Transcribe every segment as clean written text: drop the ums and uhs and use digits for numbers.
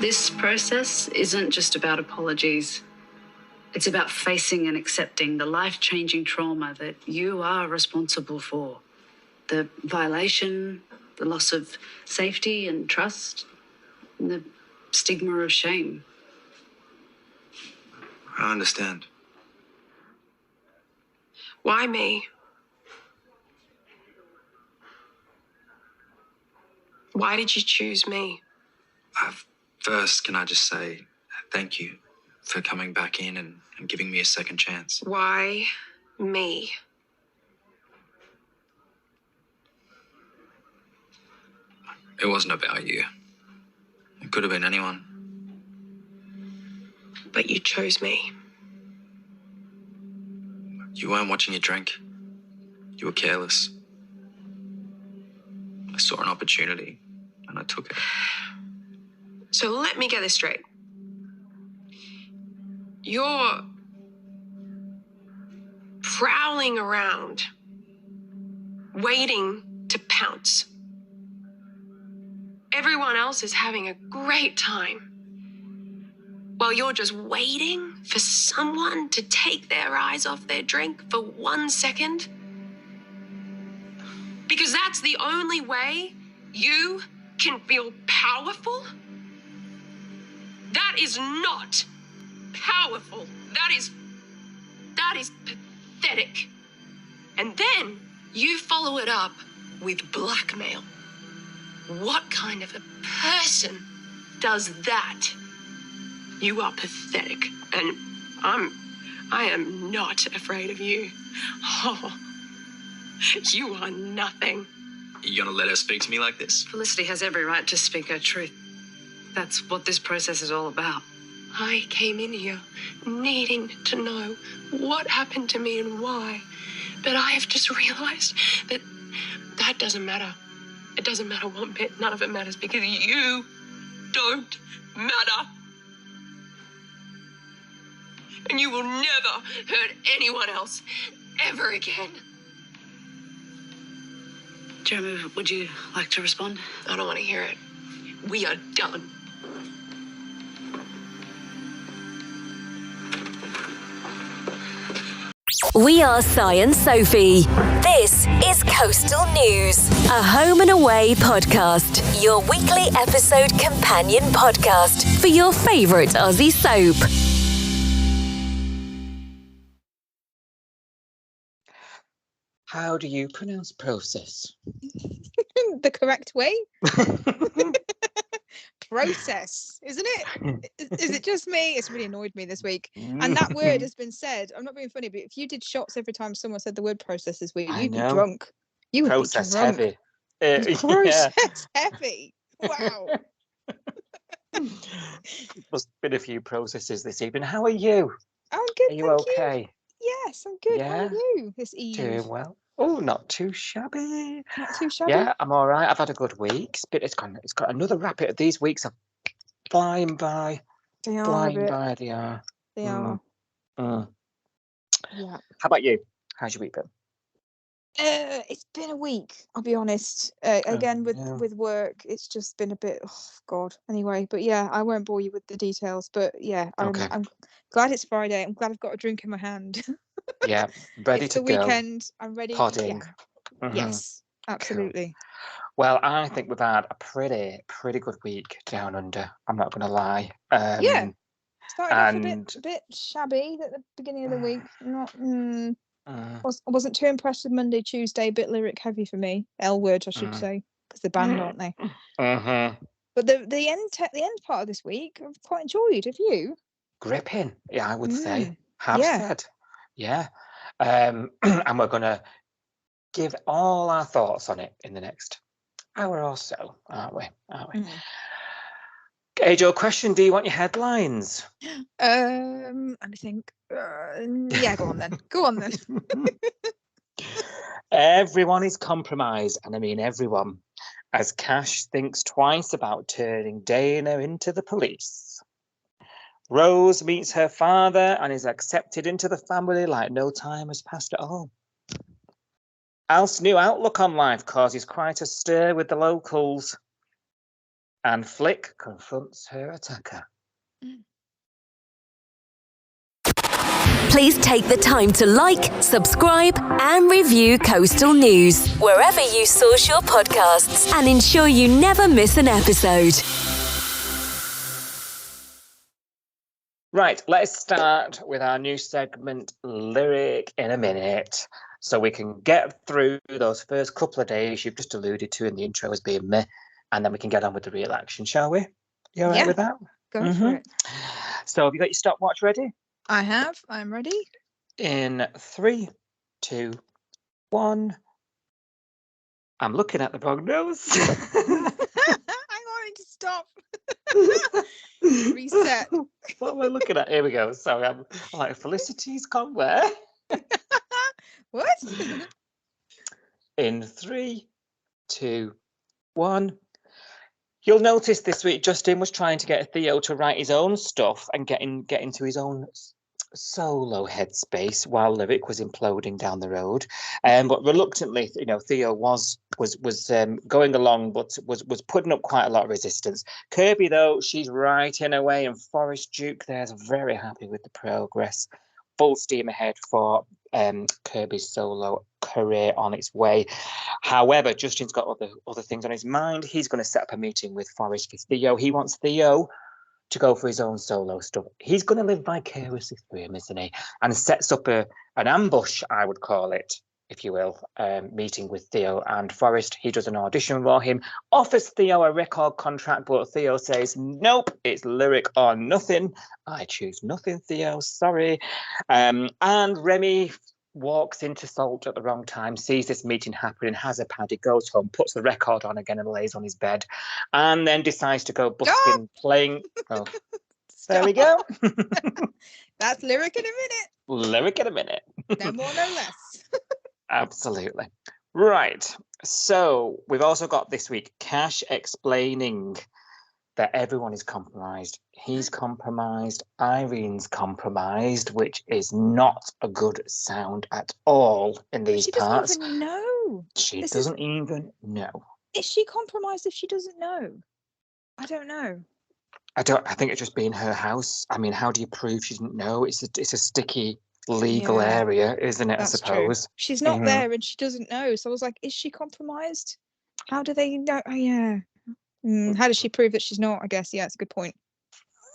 This process isn't just about apologies. It's about facing and accepting the life-changing trauma that you are responsible for. The violation, the loss of safety and trust, and the stigma of shame. I understand. Why me? Why did you choose me? First, can I just say thank you for coming back in and giving me a second chance. Why me? It wasn't about you. It could have been anyone. But you chose me. You weren't watching your drink. You were careless. I saw an opportunity and I took it. So let me get this straight. You're prowling around, waiting to pounce. Everyone else is having a great time, while you're just waiting for someone to take their eyes off their drink for 1 second. Because that's the only way you can feel powerful. That is not powerful. That is pathetic. And then you follow it up with blackmail. What kind of a person does that? You are pathetic, and I am not afraid of you. Oh, you are nothing. You gonna let her speak to me like this? Felicity has every right to speak her truth. That's what this process is all about. I came in here needing to know what happened to me and why. But I have just realized that doesn't matter. It doesn't matter one bit. None of it matters because you don't matter. And you will never hurt anyone else ever again. Jeremy, would you like to respond? I don't want to hear it. We are done. We are Si and Sophie. This is Coastal News, a home and away podcast, your weekly episode companion podcast for your favourite Aussie soap. How do you pronounce process? The correct way? Process, isn't it? Is it just me? It's really annoyed me this week. And that word has been said. I'm not being funny, but if you did shots every time someone said the word process this week, you'd be drunk. You would process be drunk. heavy. Process heavy. Wow. Must have been a few processes this evening. How are you? I'm good. Are you okay? Yes, I'm good. Yeah. How are you this eve? Doing well. Oh, not too shabby. Not too shabby. Yeah, I'm all right. I've had a good week. It's got another rapid. These weeks are flying by. They are. Flying by, they are. They are. Mm. Yeah. How about you? How's your week been? It's been a week, I'll be honest. Again, with work, it's just been a bit, oh God. Anyway, but yeah, I won't bore you with the details. But yeah, I'm glad it's Friday. I'm glad I've got a drink in my hand. Yeah, ready it's to the go. Weekend. I'm ready. Podding. Yeah. Yes, absolutely. Cool. Well, I think we've had a pretty good week down under. I'm not going to lie. Yeah. Started off a bit shabby at the beginning of the week. I wasn't too impressed with Monday, Tuesday. A bit lyric heavy for me. L word, I should say, because they're banned, aren't they? But the end part of this week, I've quite enjoyed. Have you? Gripping, yeah, I would say. Said. Yeah. And we're going to give all our thoughts on it in the next hour or so, aren't we? Age old question, do you want your headlines? Let me think. Yeah, go on then. Everyone is compromised, and I mean everyone, as Cash thinks twice about turning Dana into the police. Rose meets her father and is accepted into the family like no time has passed at all. Al's new outlook on life causes quite a stir with the locals. and Flick confronts her attacker. Please take the time to like, subscribe, and review Coastal News wherever you source your podcasts and ensure you never miss an episode. Right, let's start with our new segment, Lyric in a Minute, so we can get through those first couple of days you've just alluded to in the intro as being meh, and then we can get on with the real action, shall we? You all right with that? Go for it. So have you got your stopwatch ready? I have. I'm ready. In 3, 2, 1. I'm looking at the wrong nose. I wanted to stop. Reset. What am I looking at? Here we go. Sorry, I'm like, Felicity's gone where? What? In 3, 2, 1. You'll notice this week Justin was trying to get Theo to write his own stuff and get into his own solo headspace while Lyric was imploding down the road. But reluctantly, Theo was going along, but was putting up quite a lot of resistance. Kirby, though, she's writing away, and Forest Duke there's very happy with the progress. Full steam ahead for Kirby's solo career on its way. However, Justin's got other things on his mind. He's going to set up a meeting with Forest for Theo. He wants Theo to go for his own solo stuff. He's going to live vicariously through him, isn't he? And sets up an ambush, I would call it, if you will, meeting with Theo and Forest. He does an audition for him, offers Theo a record contract, but Theo says, nope, it's Lyric or nothing. I choose nothing, Theo, sorry. And Remy walks into Salt at the wrong time, sees this meeting happening, has a paddy, goes home, puts the record on again and lays on his bed, and then decides to go busking, playing. Oh, there we go. That's Lyric in a minute. Lyric in a minute. No more, no less. Absolutely. Right. So we've also got this week Cash explaining that everyone is compromised. He's compromised. Irene's compromised, which is not a good sound at all in these parts. She doesn't even know. She doesn't even know. Is she compromised if she doesn't know? I don't know. I think it's just being her house. I mean, how do you prove she didn't know? It's a sticky legal area, isn't it? That's I suppose. True. She's not there and she doesn't know. So I was like, is she compromised? How do they know? Oh, yeah. How does she prove that she's not? I guess, yeah, it's a good point.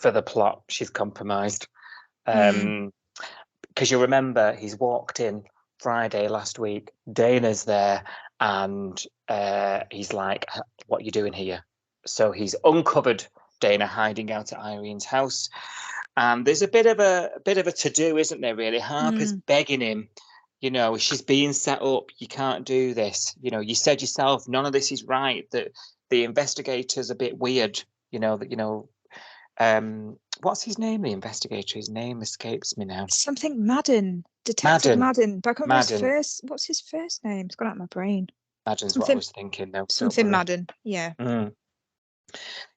For the plot, she's compromised. Because you remember, he's walked in Friday last week. Dana's there, and he's like, what are you doing here? So he's uncovered Dana hiding out at Irene's house. And there's a bit of a to-do, isn't there, really? Harper's begging him, she's being set up. You can't do this. You said yourself, none of this is right. That the investigator's a bit weird, what's his name, the investigator? His name escapes me now. Something Madden. Detective Madden. But I can't remember what's his first name? It's gone out of my brain. Madden's what I was thinking, though. Something Madden, yeah.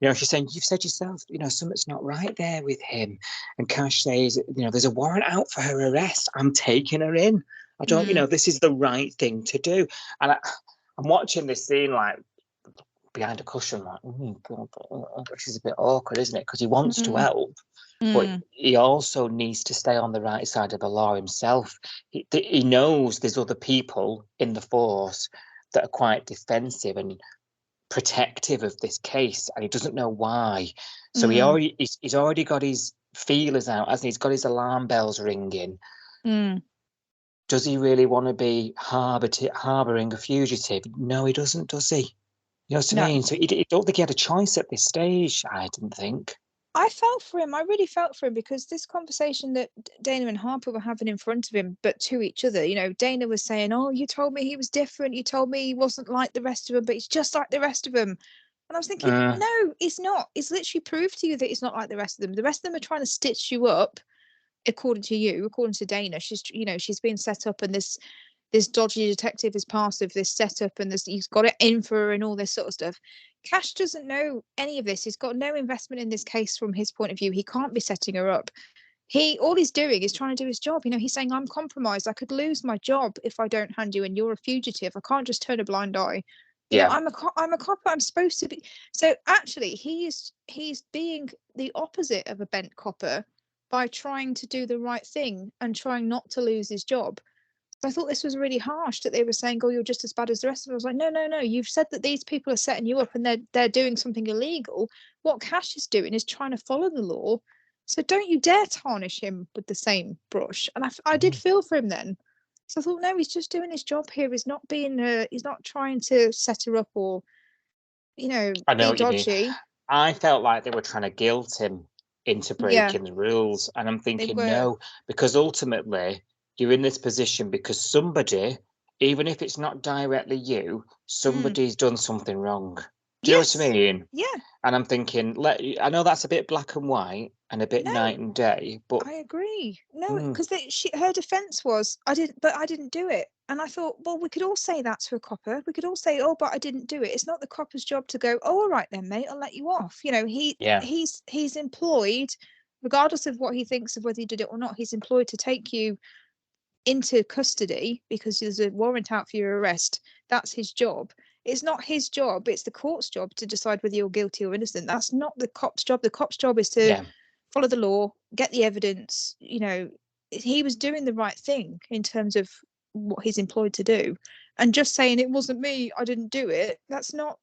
She's saying, you've said yourself, something's not right there with him. And Cash says, there's a warrant out for her arrest. I'm taking her in. I don't, this is the right thing to do. And I'm watching this scene like behind a cushion, like, this is a bit awkward, isn't it? Because he wants to help, but he also needs to stay on the right side of the law himself. He knows there's other people in the force that are quite defensive and protective of this case, and he doesn't know why. So he's already got his feelers out, hasn't he? He's got his alarm bells ringing. Does he really want to be harbouring a fugitive? No, he doesn't, does he? You know what I mean? So I don't think he had a choice at this stage, I didn't think. I felt for him. I really felt for him, because this conversation that Dana and Harper were having in front of him, but to each other, Dana was saying, oh, you told me he was different. You told me he wasn't like the rest of them, but he's just like the rest of them. And I was thinking, no, he's not. He's literally proved to you that he's not like the rest of them. The rest of them are trying to stitch you up, according to you, according to Dana. She's been set up, and this dodgy detective is part of this setup, and he's got it in for her and all this sort of stuff. Cash doesn't know any of this. He's got no investment in this case from his point of view. He can't be setting her up. All he's doing is trying to do his job. He's saying, I'm compromised. I could lose my job if I don't hand you in. You're a fugitive. I can't just turn a blind eye. You know, I'm a cop. I'm supposed to be. So actually, he's being the opposite of a bent copper by trying to do the right thing and trying not to lose his job. So I thought this was really harsh that they were saying, "Oh, you're just as bad as the rest of us." I was like, no. You've said that these people are setting you up and they're doing something illegal. What Cash is doing is trying to follow the law. So don't you dare tarnish him with the same brush. And I did feel for him then. So I thought, no, he's just doing his job here. He's not he's not trying to set her up or, you know, I know be what you dodgy. mean. I felt like they were trying to guilt him into breaking the rules. And I'm thinking, no, because ultimately you're in this position because somebody, even if it's not directly you, somebody's done something wrong. Do you know what I mean? Yeah. And I'm thinking, I know that's a bit black and white and a bit night and day, but I agree. No, because her defense was, I didn't do it. And I thought, well, we could all say that to a copper. We could all say, oh, but I didn't do it. It's not the copper's job to go, oh, all right then, mate, I'll let you off. You know, he's employed, regardless of what he thinks of whether you did it or not, he's employed to take you into custody because there's a warrant out for your arrest. That's his job. It's not his job. It's the court's job to decide whether you're guilty or innocent. That's not the cop's job. The cop's job is to follow the law, get the evidence. You know, he was doing the right thing in terms of what he's employed to do. And just saying it wasn't me, I didn't do it. That's not,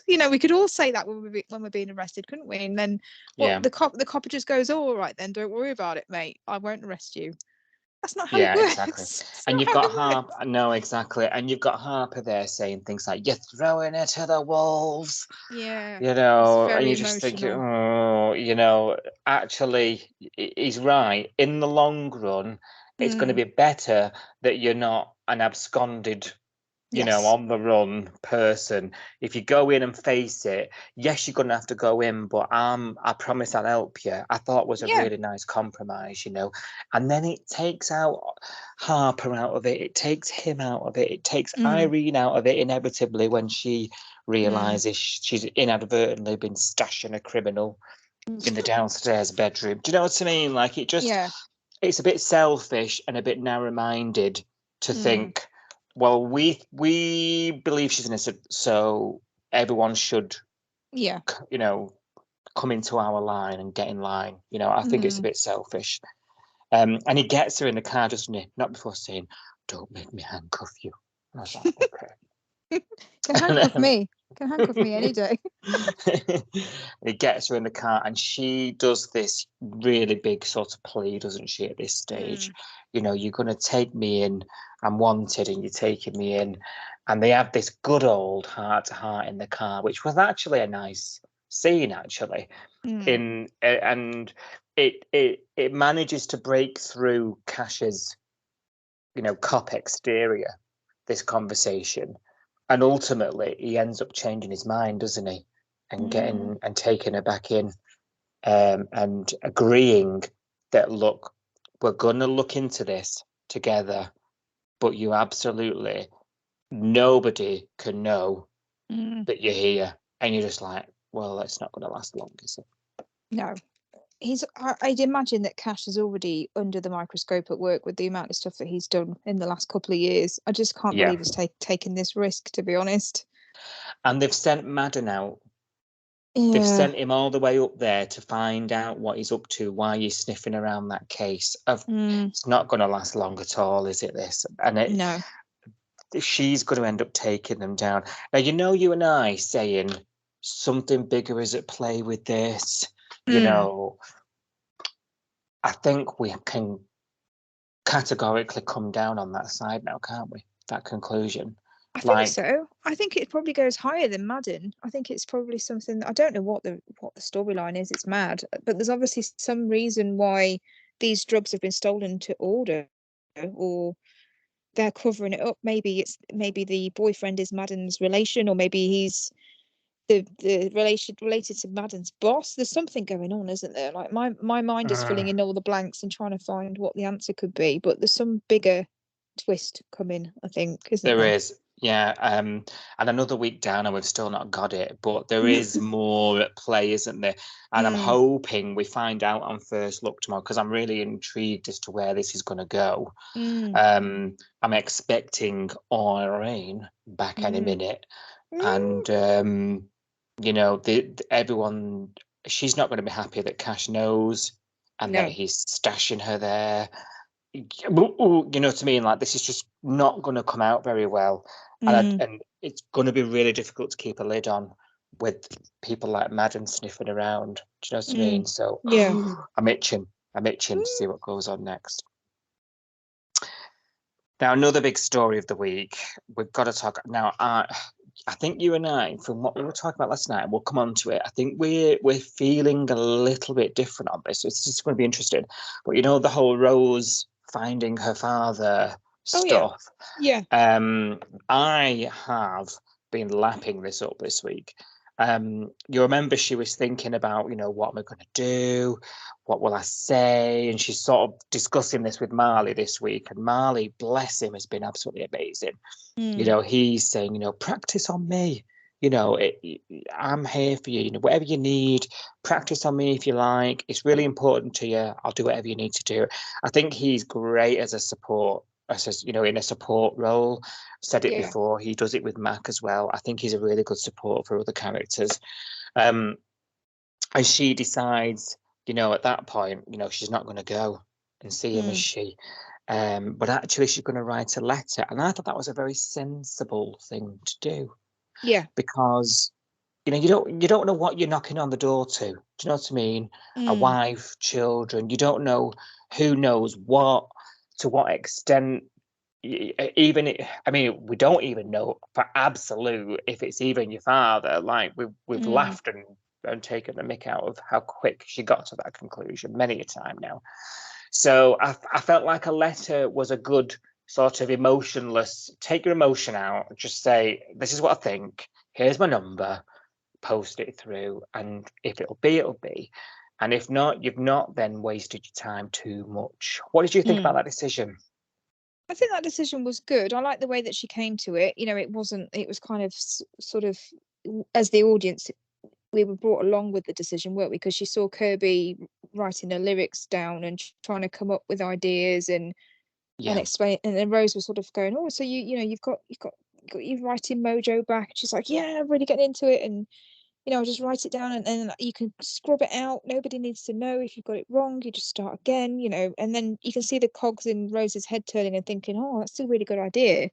you know, we could all say that when we're being arrested, couldn't we? And then the cop just goes, oh, all right then, don't worry about it, mate. I won't arrest you. That's not how it works. Exactly. And you've got Harper. No, exactly. And you've got Harper there saying things like, "You're throwing it to the wolves." Yeah. You know, and you just think, oh, you know, actually, he's right. In the long run, it's going to be better that you're not an absconded, you know, on the run person. If you go in and face it, yes, you're going to have to go in, but I promise I'll help you. I thought was a really nice compromise, you know. And then it takes out Harper out of it. It takes him out of it. It takes Irene out of it inevitably when she realizes she's inadvertently been stashing a criminal in the downstairs bedroom. Do you know what I mean? Like it just, it's a bit selfish and a bit narrow-minded to think, well, we believe she's innocent, so everyone should, you know, come into our line and get in line. You know, I think it's a bit selfish. And he gets her in the car, doesn't he? Not before saying, "Don't make me handcuff you." And I was like, okay. Can handcuff me. Can handcuff me any day. He gets her in the car and she does this really big sort of plea, doesn't she, at this stage? You know, you're going to take me in. I'm wanted and you're taking me in. And they have this good old heart-to-heart in the car, which was actually a nice scene, actually. And it manages to break through Cash's, you know, cop exterior, this conversation. And ultimately, he ends up changing his mind, doesn't he? And getting and taking her back in, and agreeing that, look, we're going to look into this together, but you absolutely, nobody can know that you're here. And you're just like, well, it's not going to last long, is it? No. I'd imagine that Cash is already under the microscope at work with the amount of stuff that he's done in the last couple of years. I just can't believe he's taken this risk, to be honest. And they've sent Madden out. They've sent him all the way up there to find out what he's up to, why he's sniffing around that case. It's not going to last long at all, is it, this? And no. She's going to end up taking them down. Now, you know, you and I saying something bigger is at play with this. You know, I think we can categorically come down on that side now, can't we? That conclusion. I think so. I think it probably goes higher than Madden. I think it's probably something. I don't know what the storyline is. It's mad, but there's obviously some reason why these drugs have been stolen to order, or they're covering it up. Maybe the boyfriend is Madden's relation, or maybe he's the relation related to Madden's boss. There's something going on, isn't there? Like my mind is filling in all the blanks and trying to find what the answer could be, but there's some bigger twist coming, I think, isn't there? There is, yeah. And another week down and we've still not got it, but there is more at play, isn't there? And I'm hoping we find out on first look tomorrow, because I'm really intrigued as to where this is going to go. I'm expecting Irene back any minute. And everyone, she's not going to be happy that Cash knows and that he's stashing her there. You know what I mean? Like, this is just not going to come out very well. And it's going to be really difficult to keep a lid on with people like Madden sniffing around. Do you know what I mean? So I'm itching to see what goes on next. Now, another big story of the week. We've got to talk now. I think you and I, from what we were talking about last night, we'll come on to it. I think we're feeling a little bit different on this. It's just going to be interesting. But the whole Rose finding her father stuff. Yeah. I have been lapping this up this week. You remember she was thinking about, what am I going to do? What will I say? And she's sort of discussing this with Marley this week. And Marley, bless him, has been absolutely amazing. He's saying, practice on me. I'm here for you. Whatever you need, practice on me if you like. It's really important to you. I'll do whatever you need to do. I think he's great as a support. In a support role. Said it before, he does it with Mac as well. I think he's a really good support for other characters. And she decides, at that point, she's not going to go and see him, is she? But actually she's going to write a letter. And I thought that was a very sensible thing to do. Yeah. Because, you don't know what you're knocking on the door to. Do you know what I mean? A wife, children. You don't know who knows what. To what extent, we don't even know for absolute if it's even your father. Like, we've laughed and taken the mick out of how quick she got to that conclusion many a time now. So I felt like a letter was a good sort of emotionless, take your emotion out, just say, this is what I think, here's my number, post it through, and if it'll be, it'll be. And if not, you've not then wasted your time too much. What did you think about that decision? I think that decision was good. I like the way that she came to it. It was kind of sort of, as the audience, we were brought along with the decision, weren't we? Because she saw Kirby writing her lyrics down and trying to come up with ideas and explain. And then Rose was sort of going, oh, so you've got your writing mojo back. And she's like, yeah, I'm really getting into it. And just write it down and you can scrub it out. Nobody needs to know if you've got it wrong. You just start again, and then you can see the cogs in Rose's head turning and thinking, oh, that's a really good idea.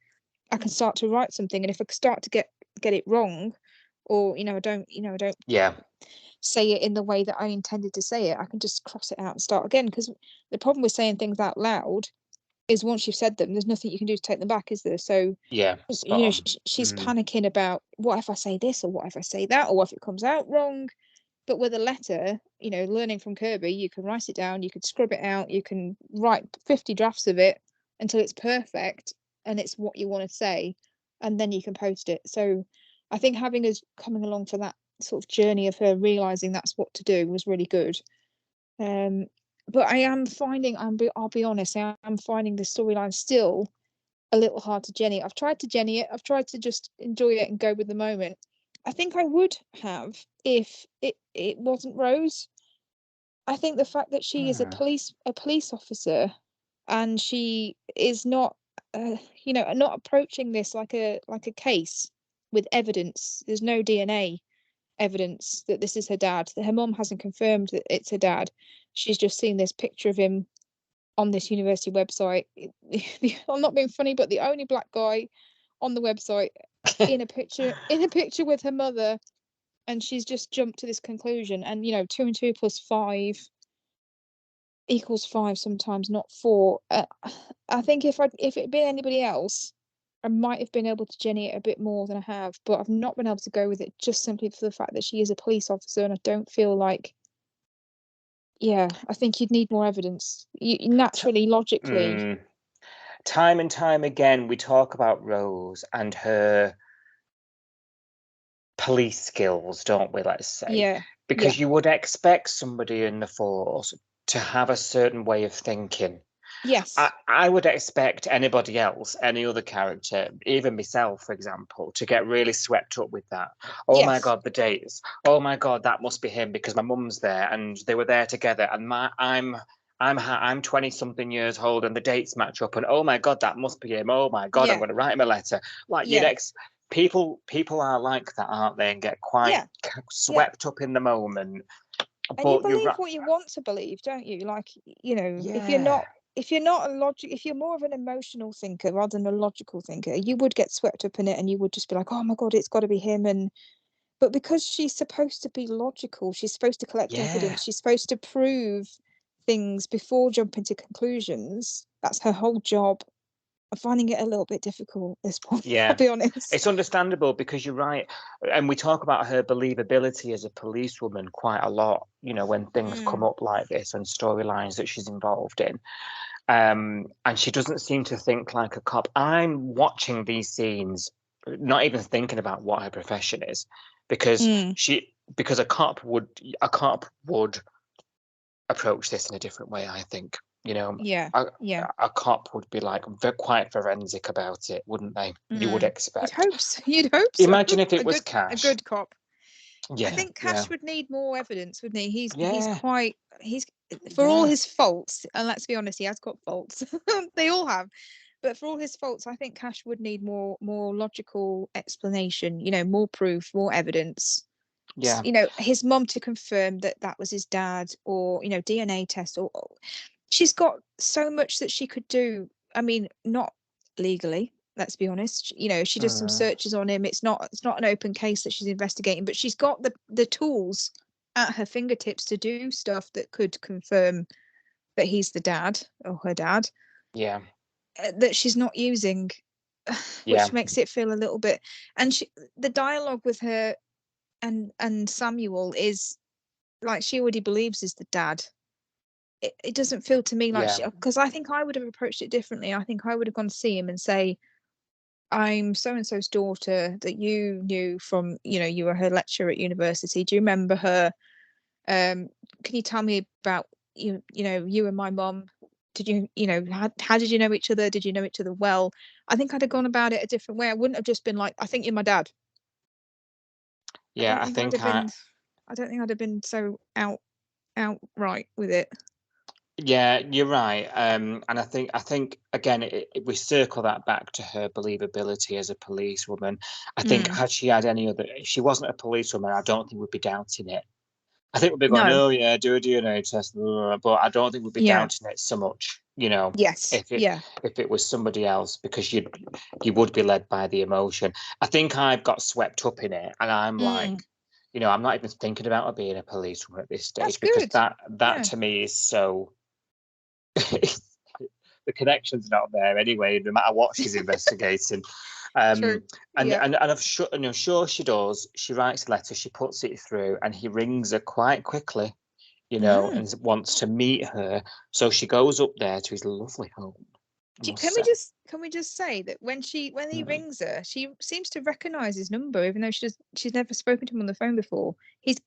I can start to write something. And if I start to get it wrong, or, I don't say it in the way that I intended to say it, I can just cross it out and start again. Because the problem with saying things out loud is once you've said them, there's nothing you can do to take them back, is there? So she's panicking about, what if I say this, or what if I say that, or what if it comes out wrong? But with a letter, learning from Kirby, you can write it down, you can scrub it out, you can write 50 drafts of it until it's perfect and it's what you want to say, and then you can post it. So I think having us coming along for that sort of journey of her realizing that's what to do was really good. But I am finding, I'll be honest, I'm finding the storyline still a little hard to Jenny. I've tried to Jenny it. I've tried to just enjoy it and go with the moment. I think I would have if it wasn't Rose. I think the fact that she is a police officer and she is not, not approaching this like a case with evidence. There's no DNA evidence that this is her dad. Her mum hasn't confirmed that it's her dad. She's just seen this picture of him on this university website. I'm not being funny, but the only black guy on the website in a picture with her mother, and she's just jumped to this conclusion. And 2 and 2 plus 5 equals 5 sometimes, not 4. I think if it'd been anybody else, I might have been able to Jenny it a bit more than I have, but I've not been able to go with it just simply for the fact that she is a police officer, and I don't feel like, I think you'd need more evidence. You naturally, logically. Time and time again, we talk about Rose and her police skills, don't we? Let's say, because you would expect somebody in the force to have a certain way of thinking. Yes. I would expect anybody else, any other character, even myself, for example, to get really swept up with that. Oh my God, the dates. Oh my God, that must be him because my mum's there and they were there together. And I'm 20 something years old and the dates match up. And oh my God, that must be him. Oh my God, I'm going to write him a letter. Like people are like that, aren't they, and get quite swept up in the moment. And but you believe what you want to believe, don't you? Like, you know, if you're not if you're more of an emotional thinker rather than a logical thinker, you would get swept up in it and you would just be like, oh my God, it's got to be him. But because she's supposed to be logical, she's supposed to collect evidence, she's supposed to prove things before jumping to conclusions. That's her whole job. I'm finding it a little bit difficult at this point, I'll be honest. It's understandable because you're right. And we talk about her believability as a policewoman quite a lot, you know, when things come up like this and storylines that she's involved in. And she doesn't seem to think like a cop. I'm watching these scenes, not even thinking about what her profession is, because a cop would approach this in a different way, I think. You know, a cop would be like quite forensic about it, wouldn't they? You would expect. You'd hope so. Imagine if it was Cash. A good cop. Yeah, I think Cash would need more evidence, wouldn't he? He's for all his faults, and let's be honest, he has got faults. They all have. But for all his faults, I think Cash would need more logical explanation, you know, more proof, more evidence. Yeah. You know, his mum to confirm that was his dad, or, you know, DNA test, or she's got so much that she could do. I mean, not legally, let's be honest. You know, she does some searches on him. It's not an open case that she's investigating, but she's got the tools at her fingertips to do stuff that could confirm that he's the dad or her dad. Yeah. That she's not using, which makes it feel a little bit. And the dialogue with her and Samuel is like she already believes is the dad. It doesn't feel to me like because I think I would have approached it differently. I think I would have gone to see him and say, I'm so and so's daughter that you knew from, you know, you were her lecturer at university. Do you remember her? Can you tell me about you know, you and my mum? Did you know, how did you know each other? Did you know each other well? I think I'd have gone about it a different way. I wouldn't have just been like, I think you're my dad. Yeah, I don't think I'd have been so outright with it. Yeah, you're right. And I think again, we circle that back to her believability as a policewoman. I think had she had any other, if she wasn't a policewoman, I don't think we'd be doubting it. I think we'd be going, oh yeah, do a DNA test, but I don't think we'd be doubting it so much, you know. Yes. If it was somebody else, because you would be led by the emotion. I think I've got swept up in it, and I'm like, you know, I'm not even thinking about her being a policewoman at this stage. That's because that to me is so. The connection's not there anyway, no matter what she's investigating. True. And I'm sure she does. She writes a letter, she puts it through, and he rings her quite quickly, you know, and wants to meet her. So she goes up there to his lovely home. Can we just say that when he rings her, she seems to recognise his number, even though she's never spoken to him on the phone before.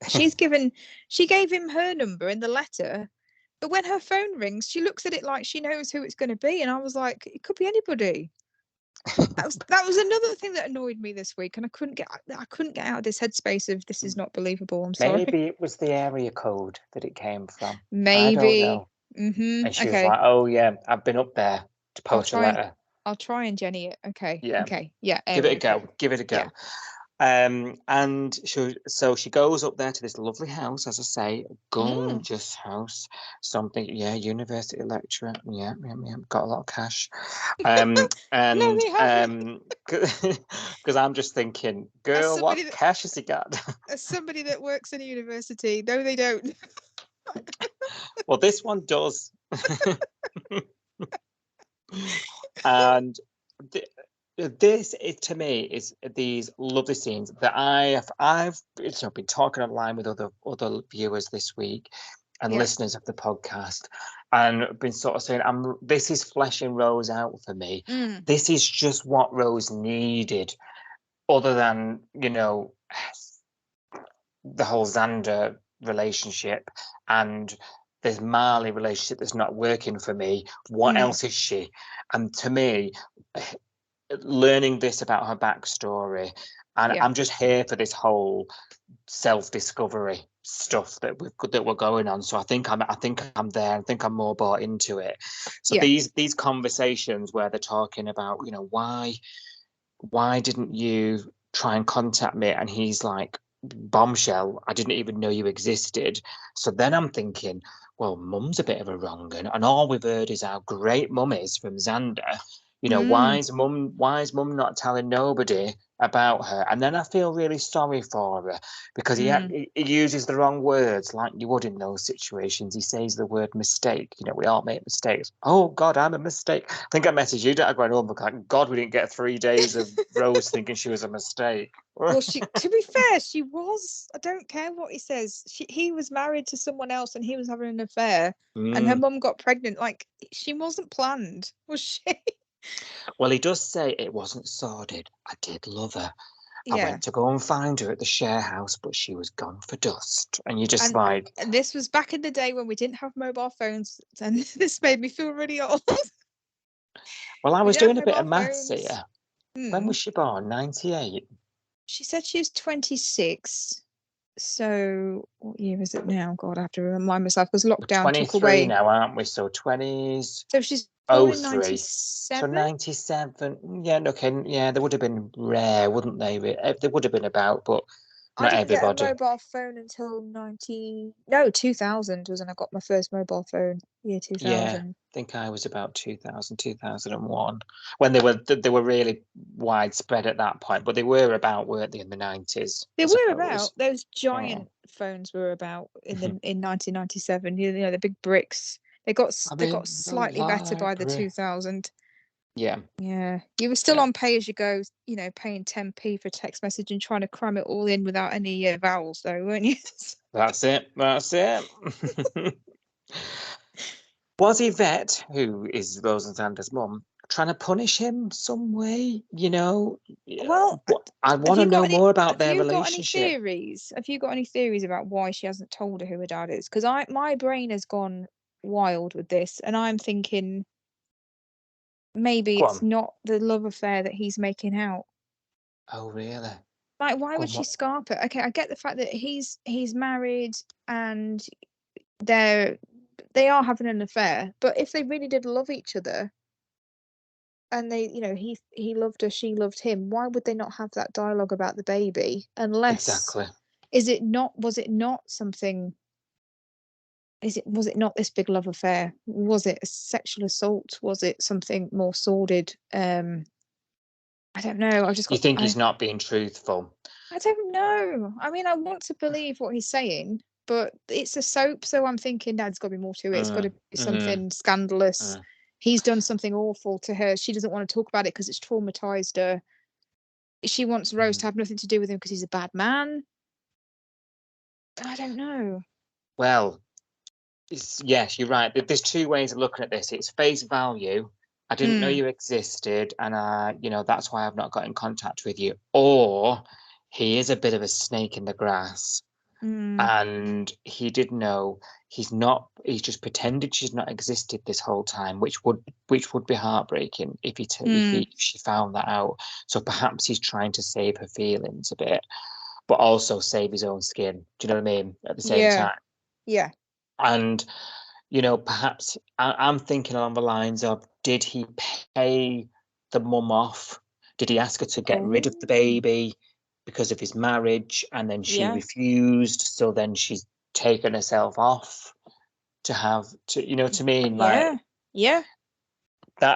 She gave him her number in the letter. But when her phone rings, she looks at it like she knows who it's going to be, and I was like, it could be anybody. That was another thing that annoyed me this week, and I couldn't get out of this headspace of this is not believable. I'm sorry. Maybe it was the area code that it came from. Maybe. I don't know. And she was like, "Oh yeah, I've been up there to post a letter." I'll try and Jenny it. Okay. Yeah. Okay. Yeah. Give it a go. Give it a go. Yeah. And she goes up there to this lovely house, as I say, a gorgeous house. Something, university lecturer. Yeah, got a lot of cash. And because I'm just thinking, girl, what cash has he got? As somebody that works in a university, no, they don't. Well, this one does. And this to me is these lovely scenes that I've been talking online with other viewers this week and listeners of the podcast, and been sort of saying, this is fleshing Rose out for me. This is just what Rose needed, other than, you know, the whole Xander relationship and this Marley relationship that's not working for me. What else is she? And to me, learning this about her backstory, and I'm just here for this whole self-discovery stuff that we're going on. So I think I'm there. I think I'm more bought into it. So these conversations where they're talking about, you know, why why didn't you try and contact me? And he's like, bombshell, I didn't even know you existed. So then I'm thinking, well, mum's a bit of a wrong un, and all we've heard is how great mum is from Xander. You know, why is mum not telling nobody about her? And then I feel really sorry for her because he uses the wrong words like you would in those situations. He says the word mistake. You know, we all make mistakes. Oh God, I'm a mistake. I think I messaged you that I went home like, God, we didn't get 3 days of Rose thinking she was a mistake. Well, to be fair, she was. I don't care what he says. He was married to someone else and he was having an affair, and her mum got pregnant. Like, she wasn't planned, was she? Well, he does say it wasn't sordid. I did love her. Yeah. I went to go and find her at the share house, but she was gone for dust. And you're just like... And this was back in the day when we didn't have mobile phones, and this made me feel really old. Well, I was doing a bit of maths here. When was she born? 98? She said she was 26. So what year is it now? God, I have to remind myself because lockdown took away. 23 now, aren't we? So 20s. So she's born in 97. So 97. Yeah, okay. Yeah, there would have been rare, wouldn't they? There would have been about, but not I didn't everybody. get a mobile phone until 2000 was when I got my first mobile phone. Year 2000. Yeah, I think I was about 2000, 2001 when they were really widespread at that point. But they were about, weren't they, in the 90s? They were about. Those giant phones were about in 1997. You know, the big bricks. They got slightly better by the 2000. Yeah. Yeah. You were still on pay as you go, you know, paying 10p for text message and trying to cram it all in without any vowels, though, weren't you? That's it. Was Yvette, who is Rose and Xander's mum, trying to punish him some way? You know, well, I want to know more about their relationship. Have you got any theories about why she hasn't told her who her dad is? Because my brain has gone wild with this, and I'm thinking maybe it's not the love affair that he's making out. Oh, really? Like, why would she scarp it? Okay, I get the fact that he's married and they are having an affair, but if they really did love each other and they, you know, he loved her, she loved him, why would they not have that dialogue about the baby? Unless was it not something? Was it not this big love affair? Was it a sexual assault? Was it something more sordid? I don't know. You think he's not being truthful? I don't know. I mean, I want to believe what he's saying, but it's a soap, so I'm thinking there's got to be more to it. It's got to be something scandalous. He's done something awful to her. She doesn't want to talk about it because it's traumatized her. She wants Rose to have nothing to do with him because he's a bad man. I don't know. Well, yes, you're right. There's two ways of looking at this. It's face value. I didn't know you existed, and you know, that's why I've not got in contact with you. Or he is a bit of a snake in the grass, and he did know. He's just pretended she's not existed this whole time, which would be heartbreaking if she found that out. So perhaps he's trying to save her feelings a bit, but also save his own skin. Do you know what I mean? At the same time. Yeah. And you know, perhaps I'm thinking along the lines of, did he pay the mum off? Did he ask her to get rid of the baby because of his marriage, and then she refused? So then she's taken herself off to you know what I mean? Like,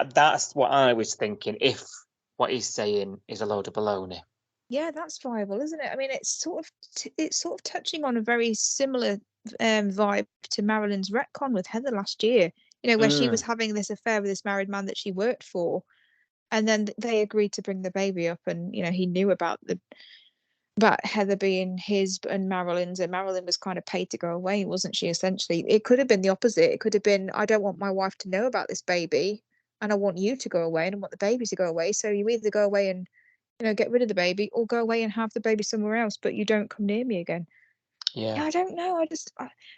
that's what I was thinking. If what he's saying is a load of baloney. Yeah, that's viable, isn't it? I mean, it's sort of touching on a very similar vibe to Marilyn's retcon with Heather last year, you know, where she was having this affair with this married man that she worked for, and then they agreed to bring the baby up, and you know, he knew about Heather being his and Marilyn's, and Marilyn was kind of paid to go away, wasn't she? Essentially, it could have been the opposite. It could have been, I don't want my wife to know about this baby, and I want you to go away, and I want the baby to go away, so you either go away and, you know, get rid of the baby, or go away and have the baby somewhere else, but you don't come near me again. Yeah, I don't know.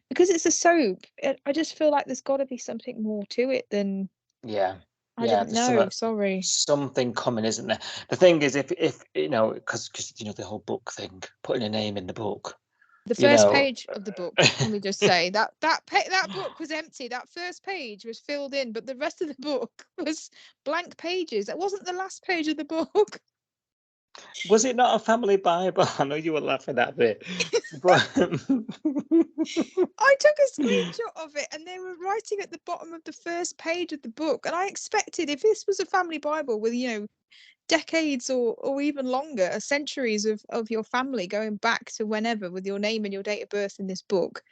Because it's a soap, I just feel like there's got to be something more to it than. I didn't know. Sorry. Something coming, isn't there? The thing is, if you know, because you know the whole book thing, putting a name in the book. The first page of the book. Let me just say that book was empty. That first page was filled in, but the rest of the book was blank pages. That wasn't the last page of the book. Was it not a family Bible? I know you were laughing at it, but I took a screenshot of it, and they were writing at the bottom of the first page of the book. And I expected, if this was a family Bible with, decades or even longer, centuries of your family going back to whenever with your name and your date of birth in this book,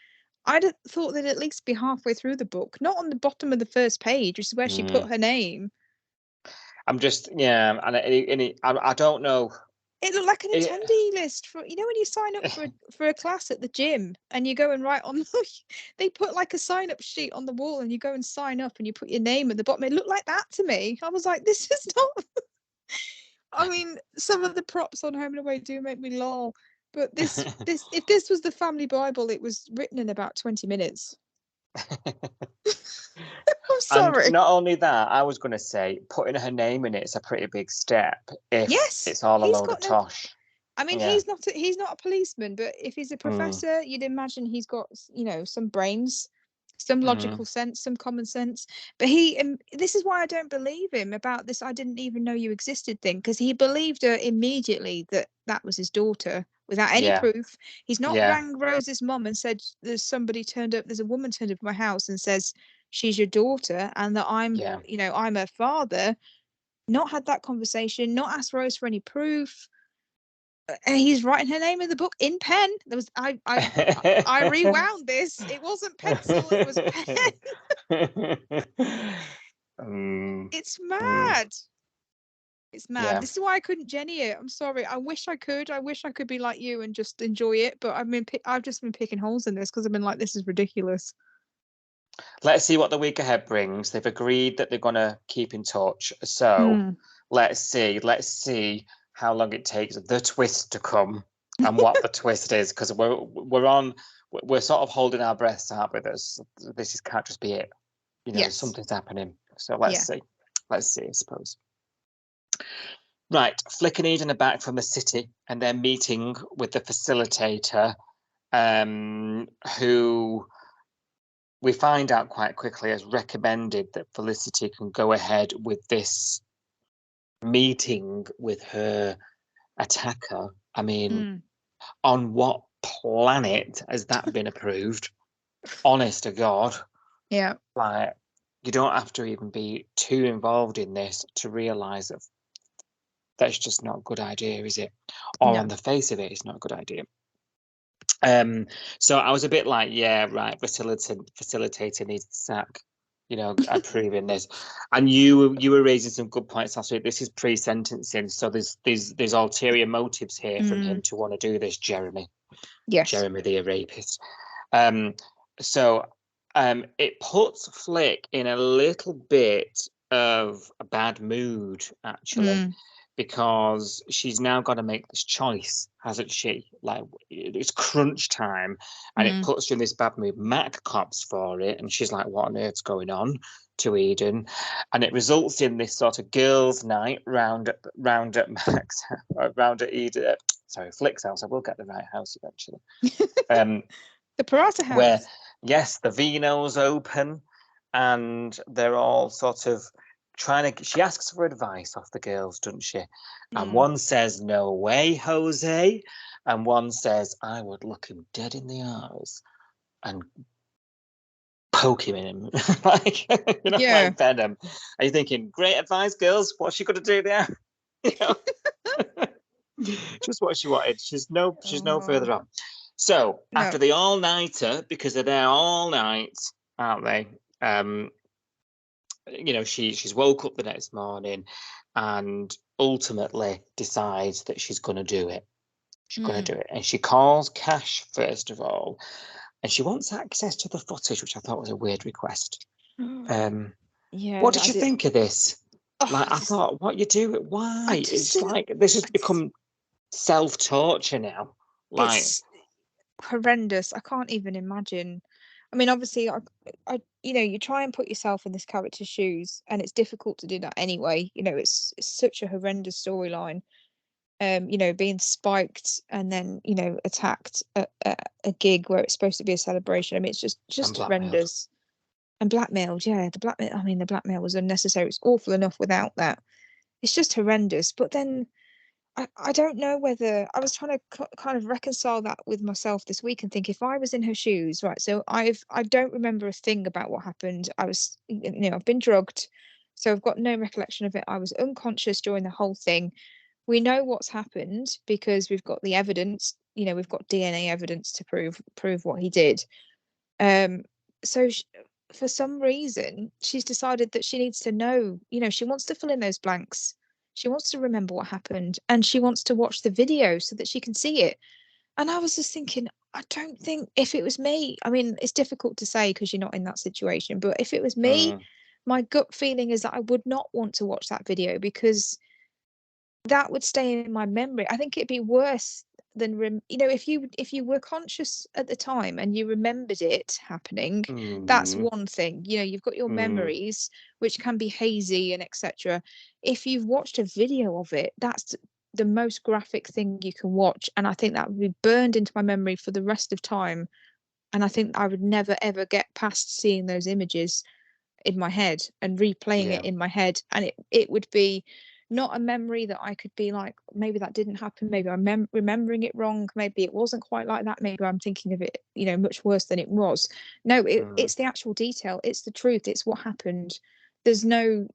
I'd have thought they'd at least be halfway through the book, not on the bottom of the first page, which is where she put her name. I'm just, and I don't know. It looked like an attendee list for, when you sign up for a class at the gym and you go and write on, they put like a sign up sheet on the wall and you go and sign up and you put your name at the bottom. It looked like that to me. I was like, this is not. I mean, some of the props on Home and Away do make me lol, but this if this was the family Bible, it was written in about 20 minutes. I'm sorry. And not only that, I was going to say putting her name in it's a pretty big step. If it's all a load of tosh. I mean, he's not a policeman, but if he's a professor, you'd imagine he's got some brains, some logical sense, some common sense. But this is why I don't believe him about this "I didn't even know you existed" thing, because he believed her immediately that was his daughter without any proof. He's not rang Rose's mom and said there's a woman turned up at my house and says she's your daughter and that I'm her father. Not had that conversation, not asked Rose for any proof. He's writing her name in the book in pen. There was I rewound this. It wasn't pencil, it was pen. It's mad. It's mad. Yeah. This is why I couldn't Jenny it. I'm sorry. I wish I could. I wish I could be like you and just enjoy it. But I've just been picking holes in this because I've been like, this is ridiculous. Let's see what the week ahead brings. They've agreed that they're going to keep in touch. So let's see how long it takes the twist to come and what the twist is, because we're sort of holding our breaths, aren't we? This can't just be it. Something's happening. So let's see. Let's see, I suppose. Right, Flick and Eden are back from the city and they're meeting with the facilitator, who we find out quite quickly has recommended that Felicity can go ahead with this meeting with her attacker. I mean, on what planet has that been approved? Honest to God. Yeah. Like, you don't have to even be too involved in this to realise that that's just not a good idea, is it? Or on the face of it, it's not a good idea. So I was a bit like, yeah, right, facilitator needs the sack, approving this. And you were raising some good points last week. This is pre-sentencing, so there's ulterior motives here from him to want to do this, Jeremy. Yes. Jeremy the rapist. So it puts Flick in a little bit of a bad mood, actually. Because she's now got to make this choice, hasn't she? Like, it's crunch time, and it puts her in this bad mood. Mac cops for it, and she's like, what on earth's going on to Eden? And it results in this sort of girls' night round at Mac's, round at Eden. Sorry, Flick's house. I will get the right house eventually. The Parata house. Where, yes, the Vino's open, and they're all sort of she asks for advice off the girls, doesn't she? And one says, no way, Jose. And one says, I would look him dead in the eyes and poke him in him. like venom. Are you thinking, great advice, girls? What's she going to do there? Just what she wanted. She's no further on. So after the all-nighter, because they're there all night, aren't they? She's woke up the next morning and ultimately decides that she's going to do it. She's going to do it. And she calls Cash, first of all, and she wants access to the footage, which I thought was a weird request. What did you think of this? I thought, what you do? Why? It's like this has become self-torture now. It's horrendous. I can't even imagine. I mean, obviously, I you try and put yourself in this character's shoes, and it's difficult to do that anyway. It's such a horrendous storyline. Being spiked and then attacked at a gig where it's supposed to be a celebration. I mean, it's just horrendous. And blackmailed, the blackmail. I mean, the blackmail was unnecessary. It's awful enough without that. It's just horrendous. But then I don't know whether I was trying to kind of reconcile that with myself this week and think if I was in her shoes, right? So I don't remember a thing about what happened. I've been drugged, so I've got no recollection of it. I was unconscious during the whole thing. We know what's happened because we've got the evidence. We've got DNA evidence to prove what he did. So for some reason, she's decided that she needs to know. She wants to fill in those blanks. She wants to remember what happened, and she wants to watch the video so that she can see it. And I was just thinking, I don't think if it was me, I mean, it's difficult to say because you're not in that situation, but if it was me, my gut feeling is that I would not want to watch that video because that would stay in my memory. I think it'd be worse than if you were conscious at the time and you remembered it happening, that's one thing. You've got your memories, which can be hazy and etc. If you've watched a video of it, that's the most graphic thing you can watch, and I think that would be burned into my memory for the rest of time, and I think I would never ever get past seeing those images in my head and replaying it in my head, and it would be not a memory that I could be like, maybe that didn't happen, maybe I'm remembering it wrong, maybe it wasn't quite like that, maybe I'm thinking of it much worse than it was. No, it's the actual detail, it's the truth, it's what happened. There's no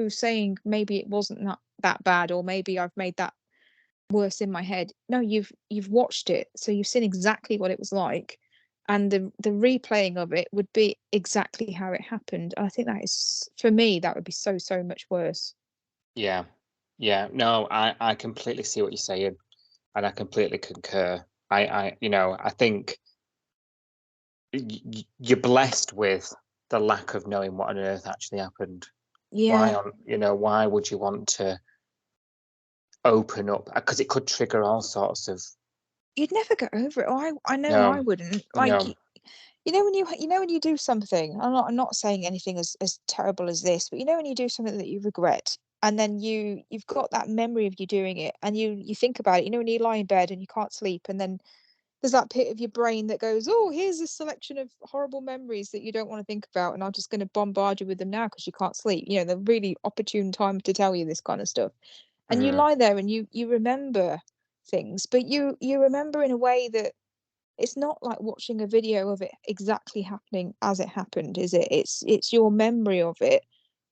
saying maybe it wasn't that bad, or maybe I've made that worse in my head. No, you've watched it, so you've seen exactly what it was like, and the replaying of it would be exactly how it happened. I think that is, for me, that would be so much worse. Yeah. No, I completely see what you're saying, and I completely concur. I think you're blessed with the lack of knowing what on earth actually happened. Yeah. Why would you want to open up? Because it could trigger all sorts of. You'd never get over it. I know I wouldn't. Like, no. when you do something, I'm not saying anything as terrible as this, but when you do something that you regret, and then you've got that memory of you doing it, and you think about it, when you lie in bed and you can't sleep, and then there's that pit of your brain that goes, oh, here's a selection of horrible memories that you don't want to think about, and I'm just going to bombard you with them now because you can't sleep. The really opportune time to tell you this kind of stuff. And you lie there and you remember things, but you remember in a way that it's not like watching a video of it exactly happening as it happened, is it? It's your memory of it,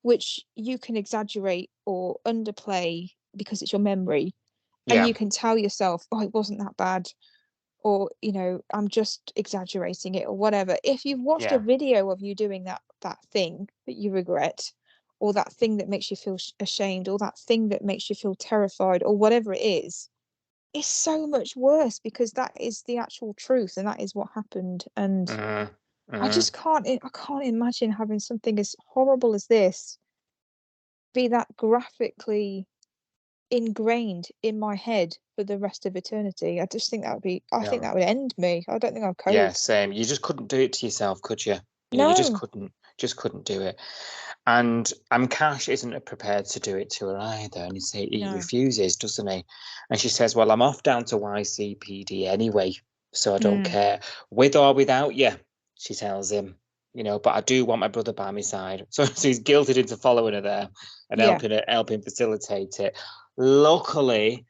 which you can exaggerate or underplay because it's your memory. And you can tell yourself, oh, it wasn't that bad, or I'm just exaggerating it, or whatever. If you've watched a video of you doing that thing that you regret, or that thing that makes you feel ashamed, or that thing that makes you feel terrified, or whatever it is, it's so much worse because that is the actual truth and that is what happened. And I just can't imagine having something as horrible as this be that graphically ingrained in my head for the rest of eternity. I just think that would be, I think that would end me. I don't think I'd cope. Yeah, same. You just couldn't do it to yourself, could you? No. You just couldn't do it. And Cash isn't prepared to do it to her either. And he refuses, doesn't he? And she says, well, I'm off down to YCPD anyway, so I don't care. With or without you, she tells him, but I do want my brother by my side. So he's guilted into following her there and helping facilitate it. Luckily,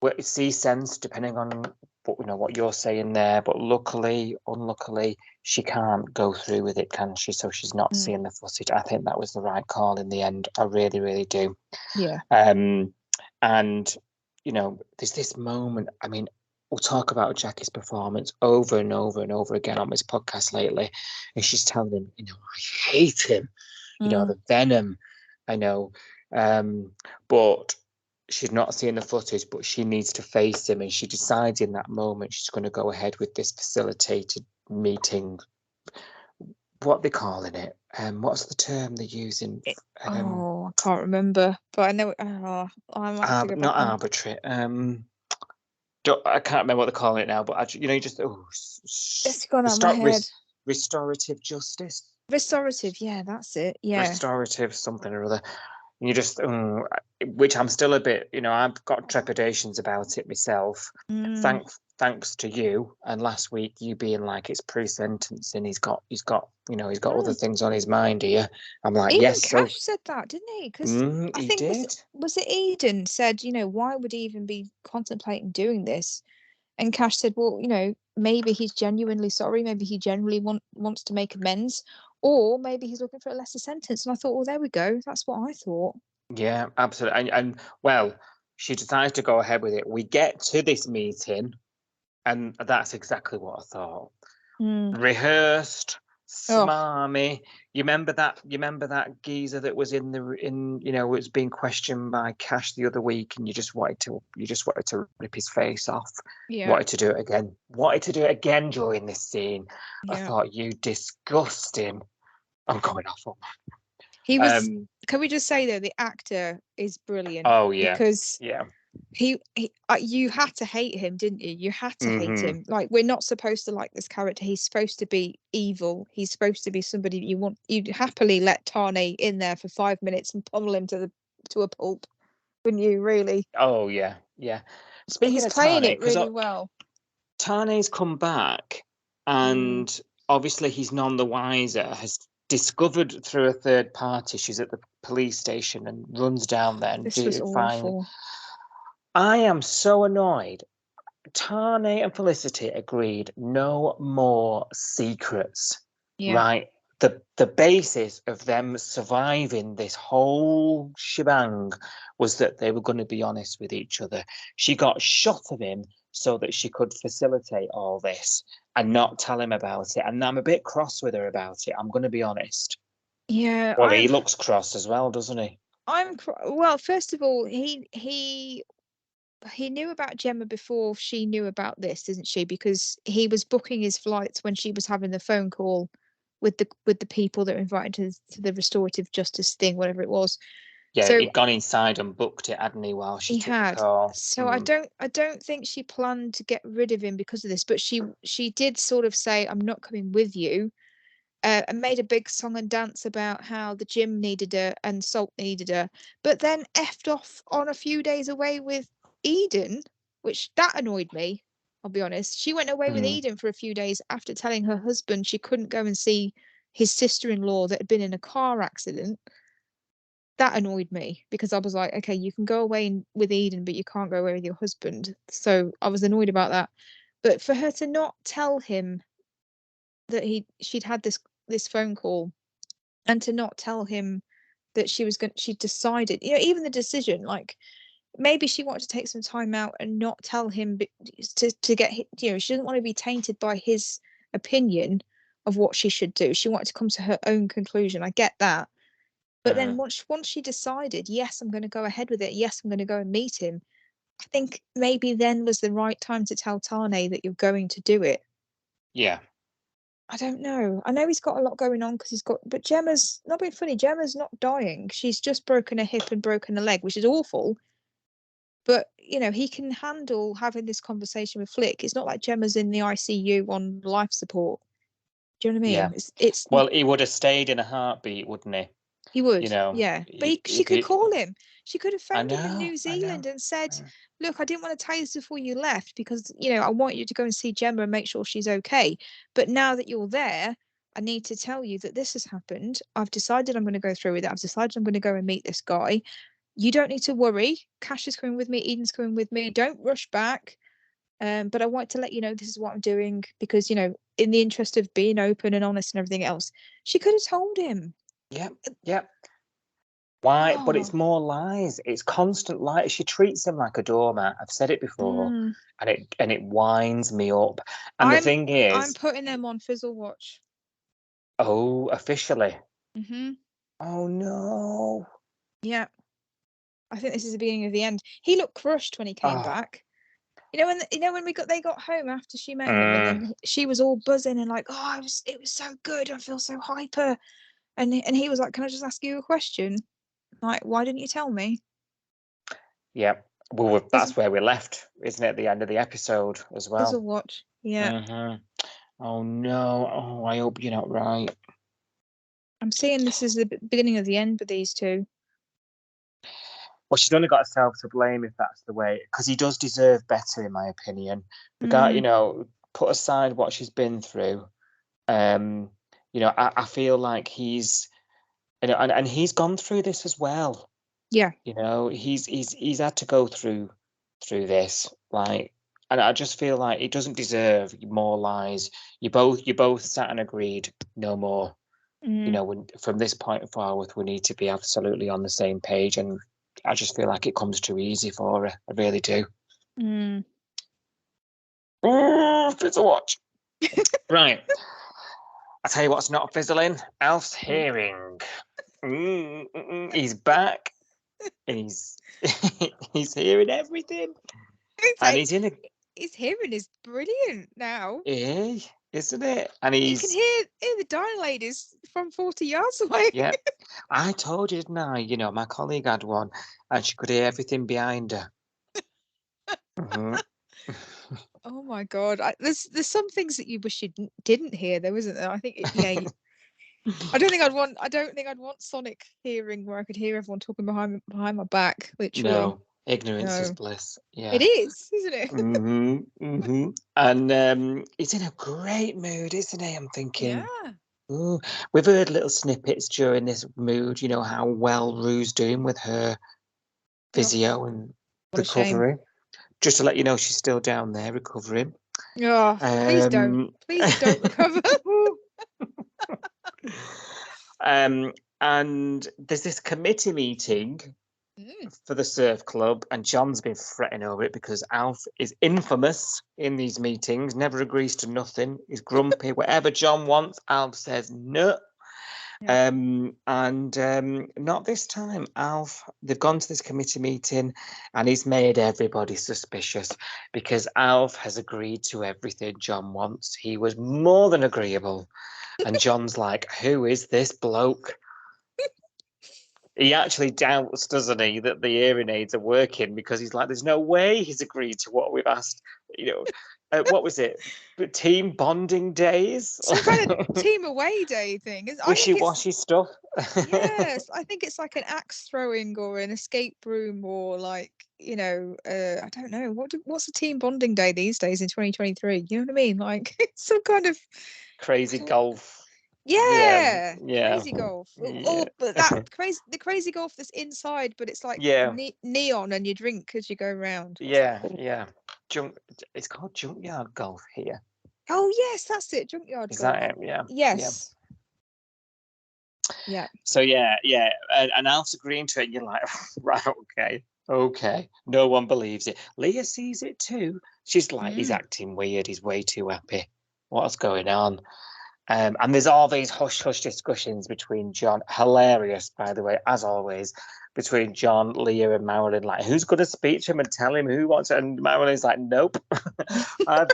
it sees sense depending on what you're saying there, but luckily, unluckily, she can't go through with it, can she? So she's not seeing the footage. I think that was the right call in the end. I really, really do. Yeah. And there's this moment. I mean, we'll talk about Jackie's performance over and over and over again on this podcast lately, and she's telling him, I hate him. The venom. I know, but she's not seeing the footage, but she needs to face him, and she decides in that moment she's going to go ahead with this facilitated meeting. What are they calling it? What's the term they're using? I can't remember, but I know. Not arbitrary. I can't remember what they're calling it now, but it's gone out of my head. Restorative justice. Restorative, yeah, that's it. Yeah. Restorative something or other. And you just, which I'm still a bit, I've got trepidations about it myself. Thanks to you, and last week you being like it's pre-sentencing. He's got other things on his mind here. I'm like, Even yes, Cash said that, didn't he? Because I he think did. was it Eden said, why would he even be contemplating doing this? And Cash said, well, maybe he's genuinely sorry. Maybe he genuinely wants to make amends, or maybe he's looking for a lesser sentence. And I thought, well, there we go. That's what I thought. Yeah, absolutely. And well, she decides to go ahead with it. We get to this meeting, and that's exactly what I thought. Rehearsed, smarmy. You remember that geezer that was was being questioned by Cash the other week, and you just wanted to rip his face off. Yeah. Wanted to do it again during this scene. Yeah. I thought, you disgusting. I'm going off on that. He was. Can we just say though, the actor is brilliant. Oh yeah. Because yeah. He you had to hate him, didn't you? You had to hate him. Like, we're not supposed to like this character. He's supposed to be evil. He's supposed to be somebody you'd happily let Tane in there for 5 minutes and pummel him to a pulp, wouldn't you? Really? Oh yeah. Speaking he's of playing Tane, it really well. Tane's come back, and obviously he's none the wiser. Has discovered through a third party she's at the police station and runs down there. And this was awful. I am so annoyed. Tane and Felicity agreed no more secrets. Yeah. Right? The basis of them surviving this whole shebang was that they were going to be honest with each other. She got shot of him so that she could facilitate all this and not tell him about it. And I'm a bit cross with her about it. I'm going to be honest. Yeah. Well, he looks cross as well, doesn't he? Well, first of all, he knew about Gemma before she knew about this, didn't she? Because he was booking his flights when she was having the phone call with the people that were invited to the restorative justice thing, whatever it was. Yeah, so he'd gone inside and booked it, hadn't he? While she took the call. So I don't think she planned to get rid of him because of this, but she did sort of say, "I'm not coming with you," and made a big song and dance about how the gym needed her and Salt needed her, but then effed off on a few days away with Eden, which that annoyed me. I'll be honest. She went away with Eden for a few days after telling her husband she couldn't go and see his sister-in-law that had been in a car accident. That annoyed me because I was like, okay, you can go away with Eden, but you can't go away with your husband. So I was annoyed about that. But for her to not tell him that she'd had this phone call, and to not tell him that she decided, even the decision, like, maybe she wanted to take some time out and not tell him to get, she doesn't want to be tainted by his opinion of what she should do. She wanted to come to her own conclusion. I get that. But then once she decided, yes, I'm going to go ahead with it. Yes, I'm going to go and meet him. I think maybe then was the right time to tell Tane that you're going to do it. Yeah. I don't know. I know he's got a lot going on but Gemma's not being funny. Gemma's not dying. She's just broken a hip and broken a leg, which is awful. But, he can handle having this conversation with Flick. It's not like Gemma's in the ICU on life support. Do you know what I mean? Yeah. It's well, he would have stayed in a heartbeat, wouldn't he? He would, yeah. But she could call him. She could have phoned him in New Zealand and said, look, I didn't want to tell you this before you left because, I want you to go and see Gemma and make sure she's okay. But now that you're there, I need to tell you that this has happened. I've decided I'm going to go through with it. I've decided I'm going to go and meet this guy. You don't need to worry. Cash is coming with me. Eden's coming with me. Don't rush back. But I want to let you know this is what I'm doing because, in the interest of being open and honest and everything else. She could have told him. Yep. Why? But it's more lies. It's constant lies. She treats him like a doormat. I've said it before, and it winds me up. And the thing is, I'm putting them on Fizzle Watch. Oh, officially. Oh no. Yeah. I think this is the beginning of the end. He looked crushed when he came back. When they got home after she met him, and then she was all buzzing and like, it was so good. I feel so hyper. And he was like, can I just ask you a question? Like, why didn't you tell me? Yeah. Well, that's where we left, isn't it? At the end of the episode as well. Fizzle Watch. Yeah. Oh no. Oh, I hope you're not right. I'm seeing this is the beginning of the end with these two. Well, she's only got herself to blame if that's the way, because he does deserve better, in my opinion. Put aside what she's been through. I feel like he's, and he's gone through this as well. Yeah. He's had to go through this, like, and I just feel like he doesn't deserve more lies. You both sat and agreed no more. From this point forward, we need to be absolutely on the same page, and I just feel like it comes too easy for her. I really do. It's a watch. Right. I tell you what's not fizzling. Alf's hearing. He's back. He's hearing everything. His hearing is brilliant now. Yeah, isn't it? And you can hear the dying ladies from 40 yards away. Yeah. I told you, didn't I? My colleague had one and she could hear everything behind her. Oh my God. There's some things that you wish you didn't hear though, isn't there? I think I don't think I'd want sonic hearing where I could hear everyone talking behind my back, literally. No, ignorance is bliss. Yeah. It is, isn't it? And he's in a great mood, isn't he? I'm thinking. Yeah. Ooh. We've heard little snippets during this mood, how well Rue's doing with her physio and recovery. Just to let you know, she's still down there recovering. Oh, please don't recover. And there's this committee meeting for the surf club, and John's been fretting over it because Alf is infamous in these meetings, never agrees to nothing. He's grumpy. Whatever John wants, Alf says no. Yeah. And not this time. Alf, they've gone to this committee meeting and he's made everybody suspicious because Alf has agreed to everything John wants. He was more than agreeable. And John's like, who is this bloke? He actually doubts, doesn't he, that the hearing aids are working, because he's like, there's no way he's agreed to what we've asked. What was it? Team bonding days? Some kind of team away day thing. Wishy-washy stuff. Yes, I think it's like an axe throwing or an escape room, or like, I don't know. What's a team bonding day these days in 2023? You know what I mean? Like some kind of crazy golf. Yeah. Crazy golf. Or the crazy golf that's inside, but it's like neon, and you drink as you go around. Yeah. It's called junkyard golf here. Oh yes, that's it. Junkyard golf. Is that it? Yeah. Yes. Yeah. So yeah. And Alf's agreeing to it, and you're like, right, okay. No one believes it. Leah sees it too. She's like, he's acting weird. He's way too happy. What's going on? And there's all these hush-hush discussions between John, hilarious, by the way, as always, between John, Leah, and Marilyn. Like, who's going to speak to him and tell him who wants it? And Marilyn's like, nope, I've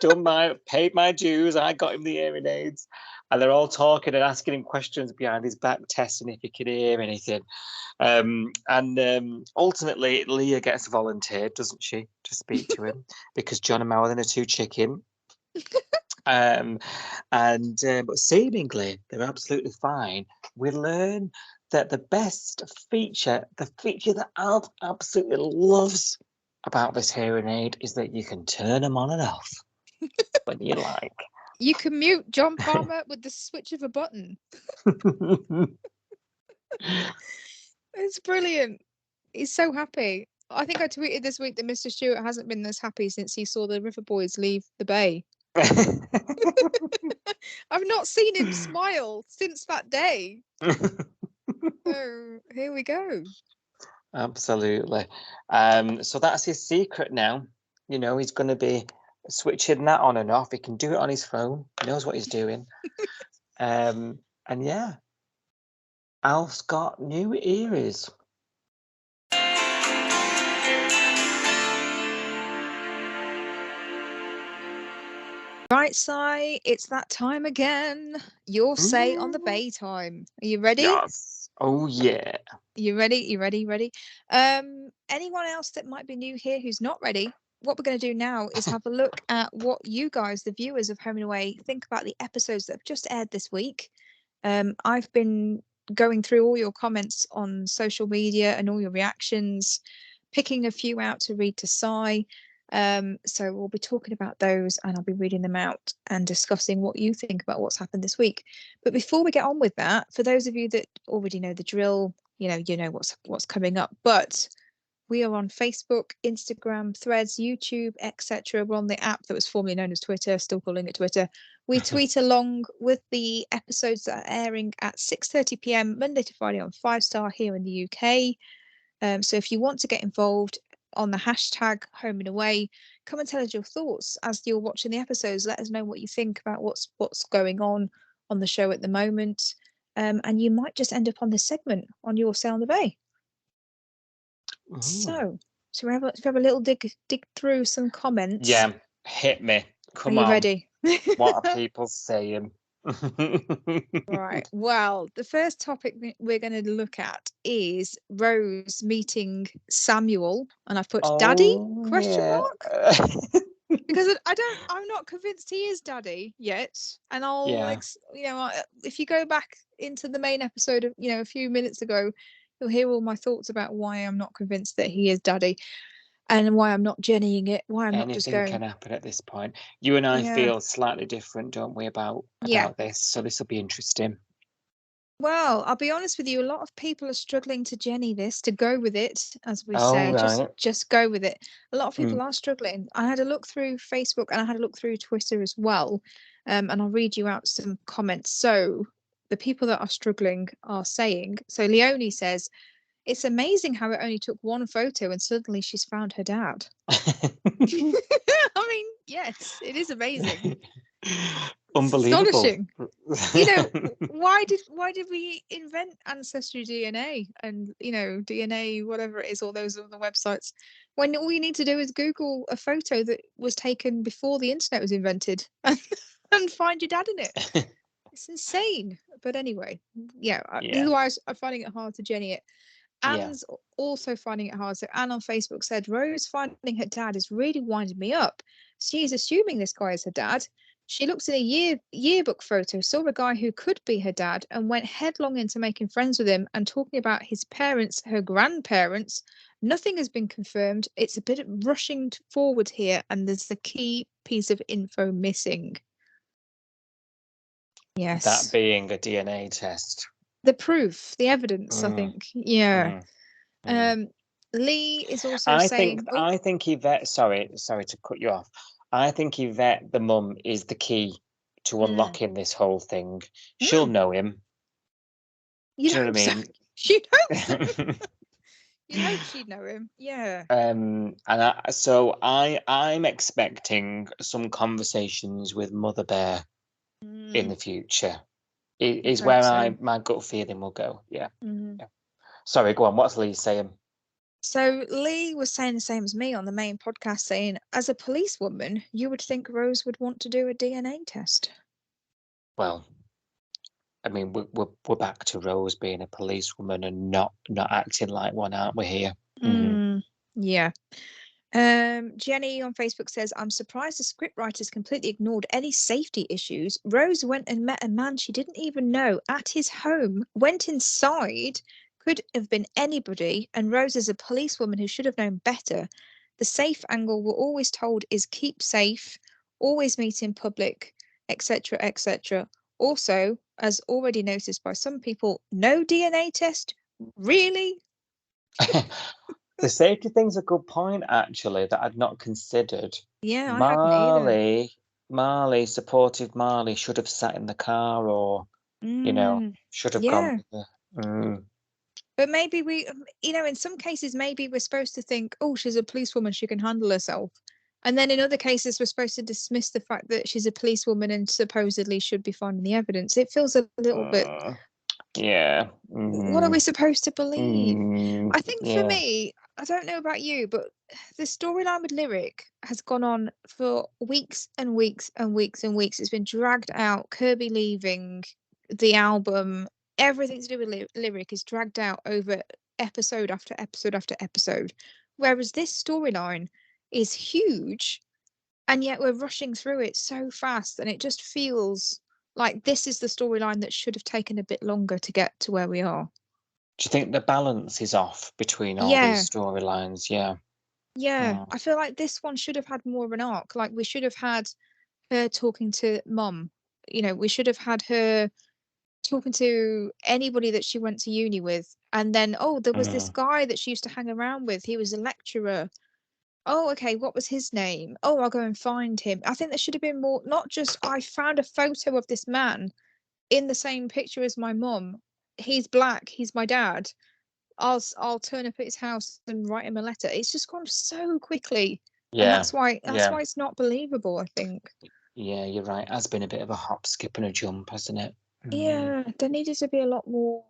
paid my dues. I got him the hearing aids. And they're all talking and asking him questions behind his back, testing if he can hear anything. And ultimately, Leah gets volunteered, doesn't she, to speak to him, because John and Marilyn are too chicken. But seemingly they're absolutely fine. We learn that the feature that Alf absolutely loves about this hearing aid is that you can turn them on and off when you like. You can mute John Palmer with the switch of a button. It's brilliant. He's so happy. I think I tweeted this week that Mr. Stewart hasn't been this happy since he saw the River Boys leave the bay. I've not seen him smile since that day. So here we go. Absolutely. So that's his secret now. He's going to be switching that on and off. He can do it on his phone. He knows what he's doing. And yeah, Alf's got new ears. Right, Si, it's that time again. Your say on the bay time. Are you ready? Yes. Oh, yeah. You ready? You ready? Anyone else that might be new here who's not ready, what we're going to do now is have a look at what you guys, the viewers of Home and Away, think about the episodes that have just aired this week. I've been going through all your comments on social media and all your reactions. picking a few out to read to Si. So we'll be talking about those, and I'll be reading them out and discussing what you think about what's happened this week. But before we get on with that, for those of you that already know the drill, you know what's coming up. But we are on Facebook, Instagram, Threads, YouTube, etc. We're on the app that was formerly known as Twitter, still calling it Twitter. We tweet along with the episodes that are airing at 6:30 p.m. Monday to Friday on 5 Star here in the UK. So if you want to get involved on the hashtag Home and Away, come and tell us your thoughts as you're watching the episodes. Let us know what you think about what's going on the show at the moment. And you might just end up on this segment on your Sound the Bay. So we have a little dig through some comments. Yeah, hit me. Come on. Are you ready? What are people saying? Right. Well, the first topic we're going to look at is Rose meeting Samuel, and I've put Daddy ? Because I'm not convinced he is Daddy yet. And if you go back into the main episode of a few minutes ago, you'll hear all my thoughts about why I'm not convinced that he is Daddy, and why I'm not Jennying it. Why I'm not just going. Anything can happen at this point. You and I feel slightly different, don't we, about this? So this will be interesting. Well, I'll be honest with you. A lot of people are struggling to Jenny this, to go with it, as we say. Right. Just go with it. A lot of people are struggling. I had a look through Facebook and I had a look through Twitter as well. And I'll read you out some comments. So the people that are struggling are saying, so Leonie says, it's amazing how it only took one photo and suddenly she's found her dad. I mean, yes, it is amazing. Unbelievable. Astonishing. Why did we invent Ancestry DNA and DNA, whatever it is, all those other websites, when all you need to do is Google a photo that was taken before the internet was invented and find your dad in it? It's insane. But anyway, otherwise I'm finding it hard to Jenny it. Anne's also finding it hard. So Anne on Facebook said, Rose finding her dad is really winding me up. She's assuming this guy is her dad. She looks in a yearbook photo, saw a guy who could be her dad, and went headlong into making friends with him and talking about his parents, her grandparents. Nothing has been confirmed. It's a bit of rushing forward here, and there's the key piece of info missing. Yes. That being a DNA test. The proof, the evidence, I think. Yeah. Lee is also saying... I think Yvette... Sorry to cut you off. I think Yvette, the mum, is the key to unlocking this whole thing. She'll know him. Do you know what I mean? She'd hope so. You hope she'd know him. Yeah. I'm expecting some conversations with Mother Bear in the future. Is where my gut feeling will go. Yeah. Sorry, go on. What's Lee saying? So Lee was saying the same as me on the main podcast, saying, as a policewoman, you would think Rose would want to do a DNA test. Well, I mean, we're back to Rose being a policewoman and not acting like one, aren't we here? Yeah. Jenny on Facebook says, I'm surprised the scriptwriters completely ignored any safety issues. Rose went and met a man she didn't even know at his home, went inside, could have been anybody, and Rose is a policewoman who should have known better. The safe angle we're always told is keep safe, always meet in public, etc., etc. Also, as already noticed by some people, no DNA test? Really? The safety thing's a good point, actually, that I'd not considered. Yeah, I hadn't either. Marley, supportive Marley, should have sat in the car, or should have gone with her. But maybe we, in some cases, maybe we're supposed to think, oh, she's a policewoman, she can handle herself. And then in other cases, we're supposed to dismiss the fact that she's a policewoman and supposedly should be finding the evidence. It feels a little bit... Yeah. What are we supposed to believe? I think for me, I don't know about you, but the storyline with Lyric has gone on for weeks and weeks and weeks and weeks. It's been dragged out. Kirby leaving, the album, everything to do with Lyric is dragged out over episode after episode after episode. Whereas this storyline is huge, and yet we're rushing through it so fast, and it just feels like this is the storyline that should have taken a bit longer to get to where we are. Do you think the balance is off between all Yeah. these storylines? Yeah. Yeah, I feel like this one should have had more of an arc. Like, we should have had her talking to Mum. You know, we should have had her talking to anybody that she went to uni with. And then, oh, there was this guy that she used to hang around with. He was a lecturer. Oh, okay, what was his name? Oh, I'll go and find him. I think there should have been more, not just I found a photo of this man in the same picture as my mum. He's black, he's my dad. I'll turn up at his house and write him a letter. It's just gone so quickly. And Yeah. that's why it's not believable, I think. Yeah, you're right. It has been a bit of a hop, skip, and a jump, hasn't it? Yeah, there needed to be a lot more.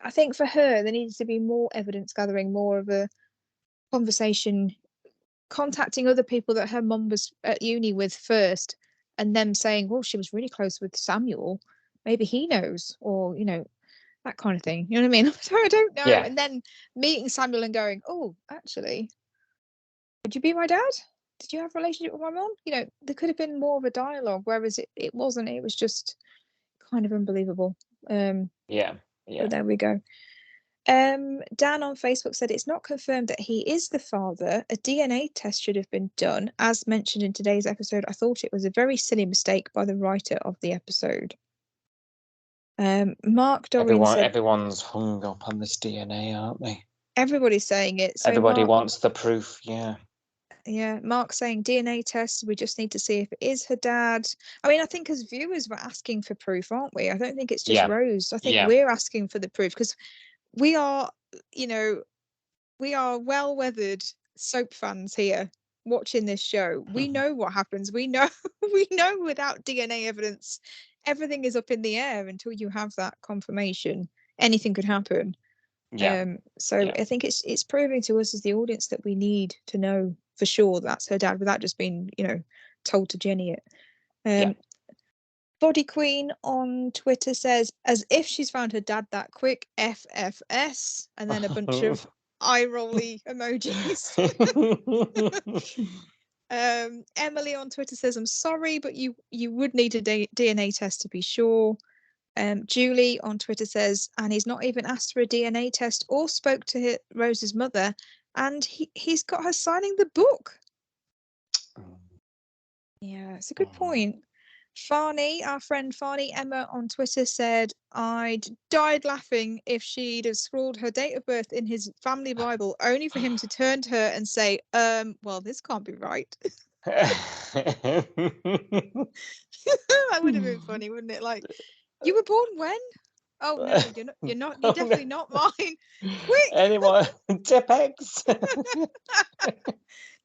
I think for her, there needed to be more evidence gathering, more of a conversation, contacting other people that her mum was at uni with first, and them saying, well, she was really close with Samuel. Maybe he knows, or, you know, that kind of thing. You know what I mean? So I don't know. Yeah. And then meeting Samuel and going, oh, actually, would you be my dad? Did you have a relationship with my mom? You know, there could have been more of a dialogue, whereas it wasn't. It was just kind of unbelievable. Yeah. But there we go. Dan on Facebook said it's not confirmed that he is the father. A DNA test should have been done. As mentioned in today's episode, I thought it was a very silly mistake by the writer of the episode. Mark Doreen said everyone's hung up on this DNA, aren't they? Everybody's saying it. So Everybody Mark, wants the proof. Yeah. Yeah, Mark saying DNA test. We just need to see if it is her dad. I mean, I think as viewers, we're asking for proof, aren't we? I don't think it's just Rose. I think we're asking for the proof because we are, you know, we are well-weathered soap fans here watching this show. We know what happens. We know without DNA evidence, everything is up in the air until you have that confirmation. Anything could happen. So I think it's proving to us as the audience that we need to know for sure that's her dad without just being, you know, told to Jenny it. Body Queen on Twitter says, as if she's found her dad that quick, FFS, and then a bunch of eye-rolly emojis. Emily on Twitter says, I'm sorry, but you would need a DNA test to be sure. Julie on Twitter says, and he's not even asked for a DNA test or spoke to Rose's mother, and he's got her signing the book. Yeah, it's a good point. Farney, our friend Farney Emma on Twitter said, I'd died laughing if she'd have scrawled her date of birth in his family Bible only for him to turn to her and say, well, this can't be right. That would have been funny, wouldn't it? Like, you were born when? Oh no, you're not. You're definitely not mine. Quick! Anyone? Tipex?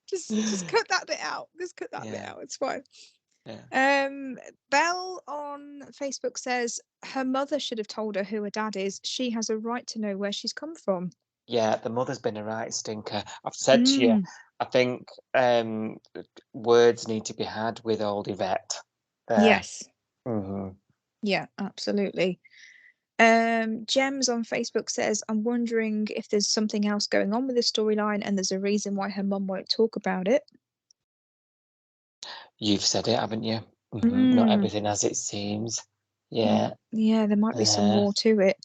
just cut that bit out. Just cut that bit out. It's fine. Belle on Facebook says her mother should have told her who her dad is. She has a right to know where she's come from. Yeah, the mother's been a right stinker. I've said to you, I think words need to be had with old Yvette. Yes. Mm-hmm. Yeah, absolutely. Gems on Facebook says, I'm wondering if there's something else going on with the storyline and there's a reason why her mum won't talk about it. You've said it, haven't you? Mm-hmm. Not everything as it seems. Yeah. Yeah, there might be some more to it.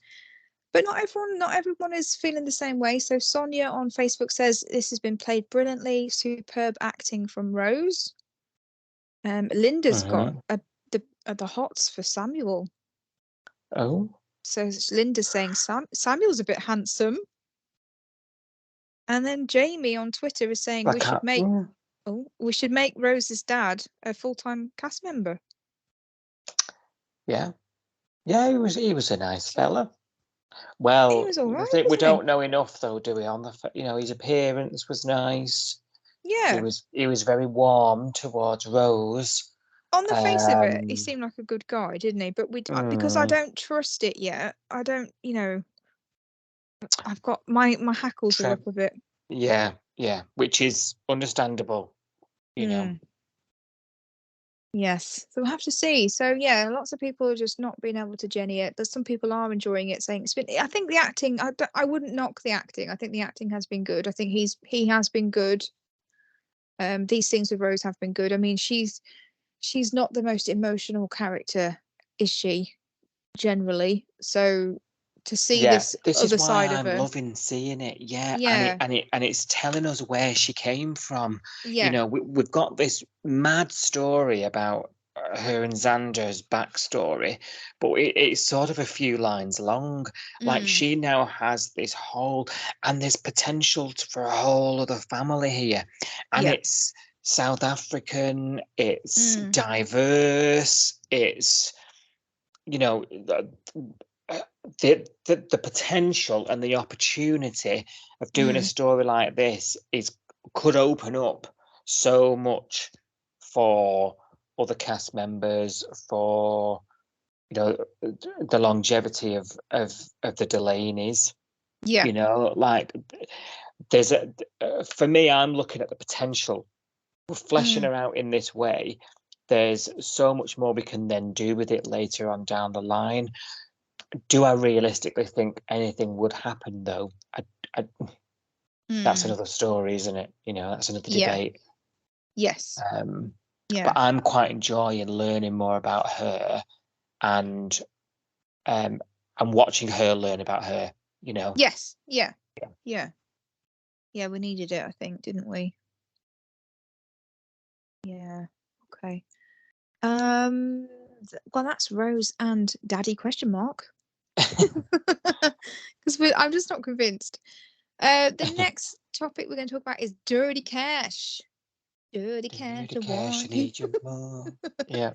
But not everyone is feeling the same way. So Sonia on Facebook says this has been played brilliantly. Superb acting from Rose. Linda's got the hots for Samuel. Oh. So Linda's saying Samuel's a bit handsome. And then Jamie on Twitter is saying we should make Rose's dad a full-time cast member. Yeah. Yeah, he was a nice fella. Well, he was all right, we don't know enough though, do we? On the his appearance was nice. Yeah. He was very warm towards Rose. On the face of it, he seemed like a good guy, didn't he? But because I don't trust it yet, I don't, you know, I've got my hackles are up a bit. Yeah, which is understandable, you know. Yes, so we'll have to see. So yeah, lots of people are just not being able to Jenny it, but some people are enjoying it, saying it's been. I think the acting. I wouldn't knock the acting. I think the acting has been good. I think he has been good. These things with Rose have been good. I mean, she's not the most emotional character, is she? Generally, so to see this is other why side of I'm her. loving seeing it. Yeah, Yeah. and it's telling us where she came from. Yeah. You know, we've got this mad story about her and Xander's backstory, but it's sort of a few lines long. Like she now has this whole, and there's potential for a whole other family here, and it's South African, it's diverse, it's, you know, the potential and the opportunity of doing a story like this could open up so much for other cast members, for, you know, the longevity of the Delaney's. Yeah. You know, like there's for me, I'm looking at the potential. We're fleshing her out in this way. There's so much more we can then do with it later on down the line. Do I realistically think anything would happen though? That's another story, isn't it? You know, that's another debate. Yes. But I'm quite enjoying learning more about her, and watching her learn about her. You know. Yes. Yeah. We needed it, I think, didn't we? Yeah. Okay. Well, that's Rose and Daddy question mark. Because I'm just not convinced. The next topic we're going to talk about is dirty cash. Dirty cash. I need you more. Yeah.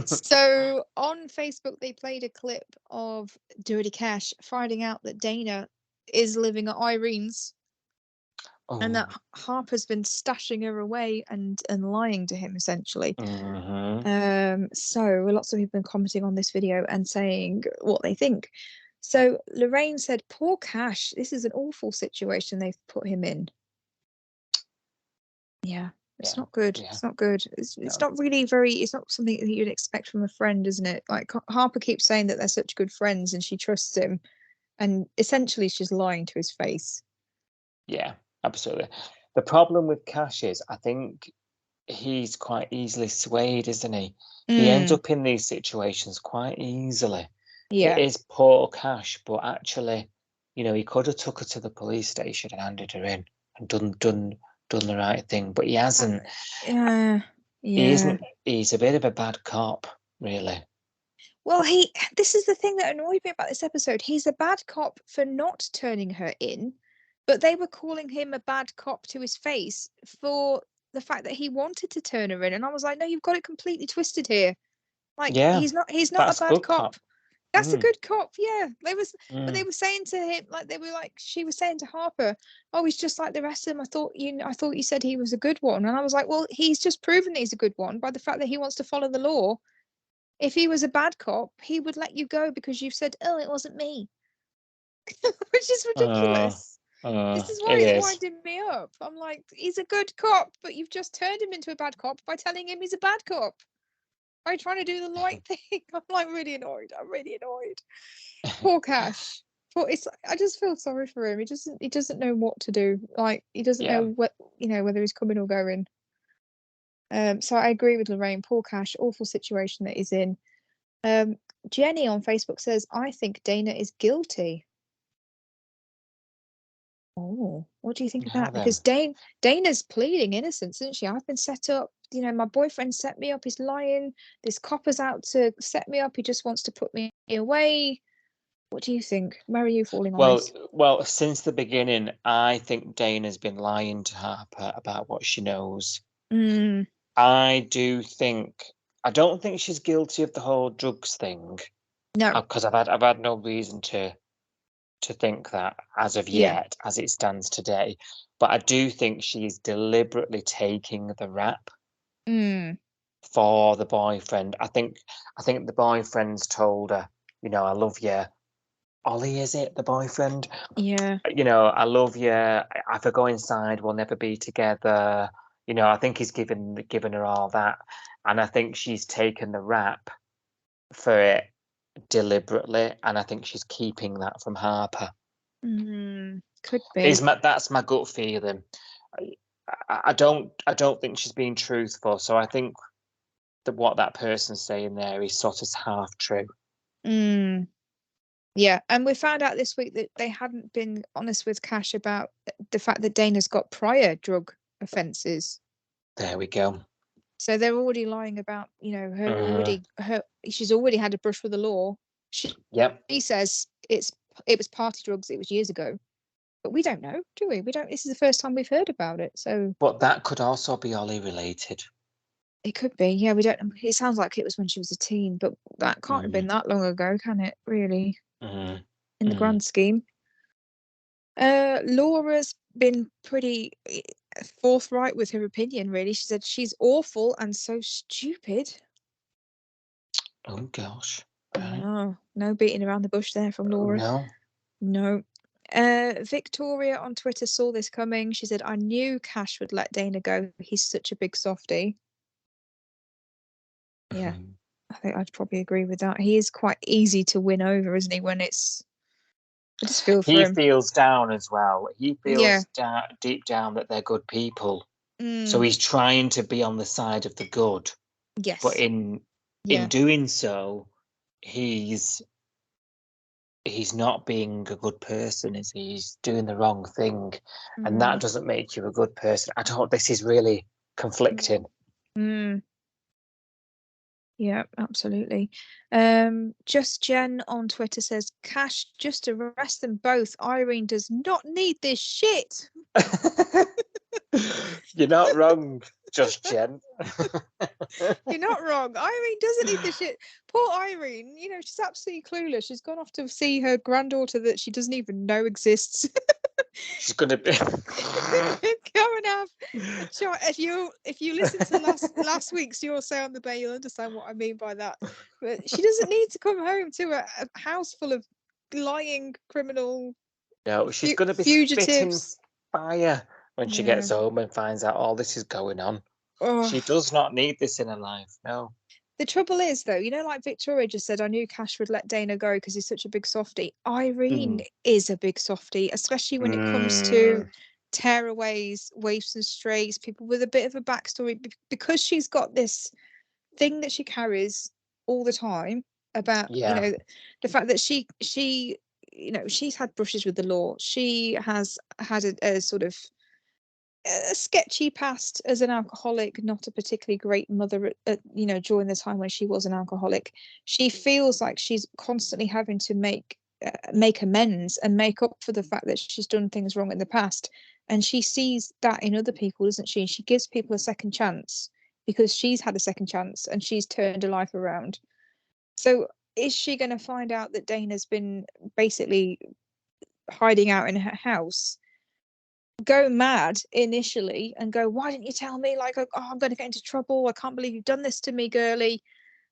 So on Facebook, they played a clip of Dirty Cash finding out that Dana is living at Irene's. And that Harper's been stashing her away and lying to him, essentially. So lots of people have been commenting on this video and saying what they think. So Lorraine said, poor Cash, this is an awful situation they've put him in. Yeah, it's not good. It's not good. It's not really it's not something that you'd expect from a friend, isn't it? Like Harper keeps saying that they're such good friends and she trusts him. And essentially she's lying to his face. Yeah. Absolutely. The problem with Cash is, I think he's quite easily swayed, isn't he? He ends up in these situations quite easily. Yeah. It is poor Cash, but actually, you know, he could have took her to the police station and handed her in and done the right thing, but he hasn't. He's a bit of a bad cop, really. Well, this is the thing that annoyed me about this episode. He's a bad cop for not turning her in. But they were calling him a bad cop to his face for the fact that he wanted to turn her in. And I was like, no, you've got it completely twisted here. Like, he's not a bad cop. That's a good cop. Yeah. But they were saying to him, she was saying to Harper, oh, he's just like the rest of them. I thought you said he was a good one. And I was like, well, he's just proven he's a good one by the fact that he wants to follow the law. If he was a bad cop, he would let you go because you've said, oh, it wasn't me. Which is ridiculous. This is why it's winding me up. I'm like, he's a good cop, but you've just turned him into a bad cop by telling him he's a bad cop. By trying to do the right thing. I'm like really annoyed. Poor Cash. I just feel sorry for him. He doesn't know what to do. Like he doesn't know whether he's coming or going. So I agree with Lorraine. Poor Cash, awful situation that he's in. Jenny on Facebook says, I think Dana is guilty. Oh, what do you think of that? Because Dana's pleading innocence, isn't she? I've been set up. You know, my boyfriend set me up. He's lying. This copper's out to set me up. He just wants to put me away. What do you think? Where are you falling on this? Well, since the beginning, I think Dana's been lying to Harper about what she knows. I don't think she's guilty of the whole drugs thing. No, because I've had no reason to think that as of yet, as it stands today. But I do think she's deliberately taking the rap for the boyfriend. I think the boyfriend's told her, you know, I love you. Ollie, is it the boyfriend? Yeah. You know, I love you. If I go inside, we'll never be together. You know, I think he's given her all that, and I think she's taken the rap for it deliberately, and I think she's keeping that from Harper. Could be. That's my gut feeling. I don't think she's being truthful, so I think that what that person's saying there is sort of half true. Yeah, and we found out this week that they hadn't been honest with Cash about the fact that Dana's got prior drug offences. There we go. So they're already lying about, she's already had a brush with the law. She says it was party drugs, it was years ago. But we don't know, do we? This is the first time we've heard about it. So but that could also be Ollie related. It could be, yeah, we don't. It sounds like it was when she was a teen, but that can't have been that long ago, can it, really? In the grand scheme. Laura's been pretty forthright with her opinion, really. She said she's awful and so stupid. Oh gosh. No beating around the bush there from Laura. No. Victoria on Twitter saw this coming. She said, I knew Cash would let Dana go. He's such a big softie. Yeah, I think I'd probably agree with that. He is quite easy to win over, isn't he? When it's, I just feel for him. He feels down as well. He feels deep down that they're good people. So he's trying to be on the side of the good. Yes. But in doing so, he's not being a good person, is he? He's doing the wrong thing. And that doesn't make you a good person. This is really conflicting. Yeah, absolutely. Just Jen on Twitter says, Cash, just arrest them both. Irene does not need this shit. You're not wrong, Just Jen. You're not wrong. Irene doesn't need this shit. Poor Irene, she's absolutely clueless. She's gone off to see her granddaughter that she doesn't even know exists. She's gonna be go and have a chat. If you listen to last week's Your Say on the Bay, you'll understand what I mean by that. But she doesn't need to come home to a house full of lying criminal. No, she's gonna be spitting fire when she gets home and finds out all this is going on. She does not need this in her life. No. The trouble is, though, like Victoria just said, I knew Cash would let Dana go because he's such a big softie. Irene is a big softie, especially when it comes to tearaways, waifs and strays, people with a bit of a backstory, because she's got this thing that she carries all the time about, the fact that she she's had brushes with the law. She has had a sort of a sketchy past as an alcoholic, not a particularly great mother during the time when she was an alcoholic. She feels like she's constantly having to make amends and make up for the fact that she's done things wrong in the past, and she sees that in other people, doesn't she? She gives people a second chance because she's had a second chance and she's turned her life around. So is she going to find out that Dana's been basically hiding out in her house, go mad initially and go, why didn't you tell me? Like, I'm going to get into trouble. I can't believe you've done this to me, girly.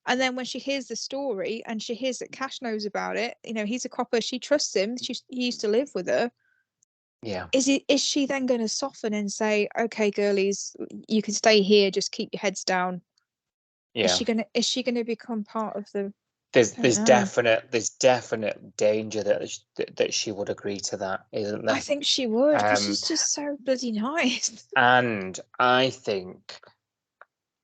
And then when she hears the story and she hears that Cash knows about it, he's a copper, she trusts him, he used to live with her. Yeah. Is she then going to soften and say, okay, girlies, you can stay here, just keep your heads down? Yeah. Is she gonna become part of the? There's definite danger that she would agree to that, isn't there? I think she would, because she's just so bloody nice. And I think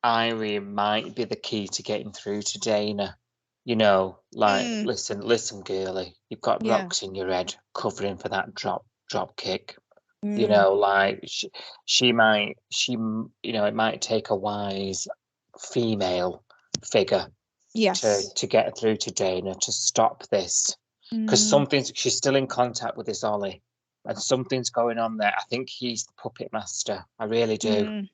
Irene might be the key to getting through to Dana. Listen, girlie, you've got rocks in your head covering for that drop kick. She might, it might take a wise female figure to get through to Dana to stop this, because she's still in contact with this Ollie and something's going on there. I think he's the puppet master. I really do.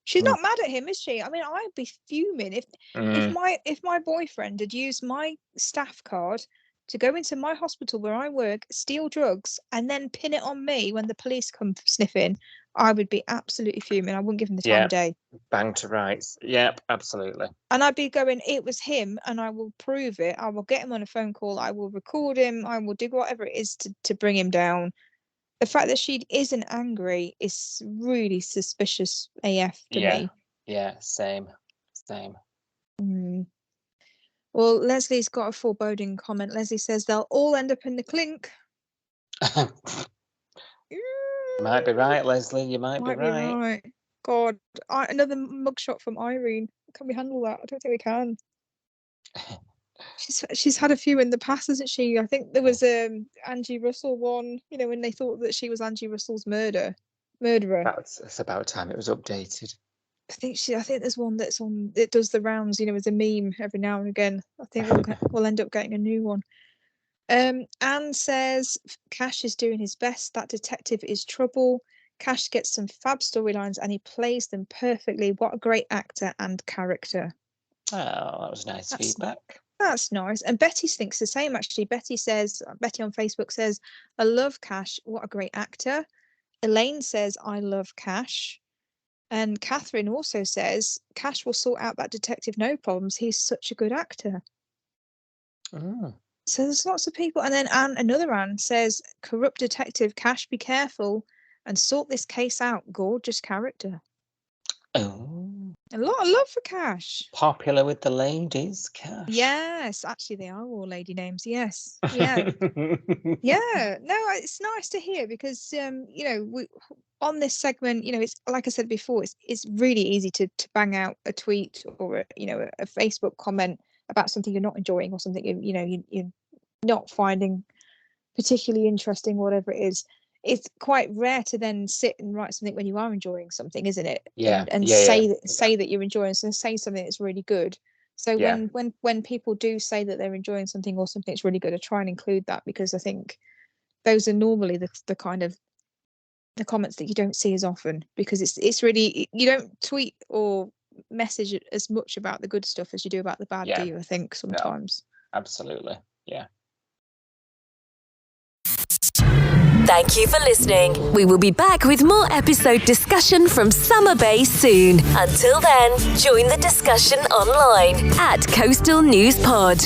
She's not mad at him, is she? I mean, I'd be fuming if my boyfriend had used my staff card to go into my hospital where I work, steal drugs, and then pin it on me when the police come sniffing. I would be absolutely fuming. I wouldn't give him the time of day. Bang to rights. Yep, absolutely. And I'd be going, it was him, and I will prove it. I will get him on a phone call. I will record him. I will do whatever it is to bring him down. The fact that she isn't angry is really suspicious AF to me. Yeah, same. Well, Leslie's got a foreboding comment. Leslie says they'll all end up in the clink. Might be right, Leslie. You might be right. God, another mugshot from Irene. Can we handle that? I don't think we can. She's had a few in the past, hasn't she? I think there was Angie Russell one, when they thought that she was Angie Russell's murderer. It's about time it was updated. I think there's one that's on. It does the rounds, as a meme every now and again. I think we'll end up getting a new one. Anne says Cash is doing his best. That detective is trouble. Cash gets some fab storylines and he plays them perfectly. What a great actor and character. Oh, that was nice feedback. That's nice. And Betty thinks the same, actually. Betty on Facebook says, I love Cash. What a great actor. Elaine says, I love Cash. And Catherine also says, Cash will sort out that detective no problems. He's such a good actor. Oh. So there's lots of people. And then another Anne says, corrupt detective Cash, be careful and sort this case out. Gorgeous character. Oh. A lot of love for Cash. Popular with the ladies, Cash. Yes, actually they are all lady names. Yes. Yeah. Yeah. No, it's nice to hear because, we on this segment, it's like I said before, it's really easy to bang out a tweet or a Facebook comment about something you're not enjoying or something you're not finding particularly interesting, whatever it is. It's quite rare to then sit and write something when you are enjoying something, isn't it? Yeah. And say that you're enjoying, so say something that's really good. So when people do say that they're enjoying something or something that's really good, I try and include that because I think those are normally the kind of the comments that you don't see as often because it's really, you don't tweet or message as much about the good stuff as you do about the bad, do you? I think sometimes. No, absolutely. Yeah. Thank you for listening. We will be back with more episode discussion from Summer Bay soon. Until then, join the discussion online at Coastal News Pod.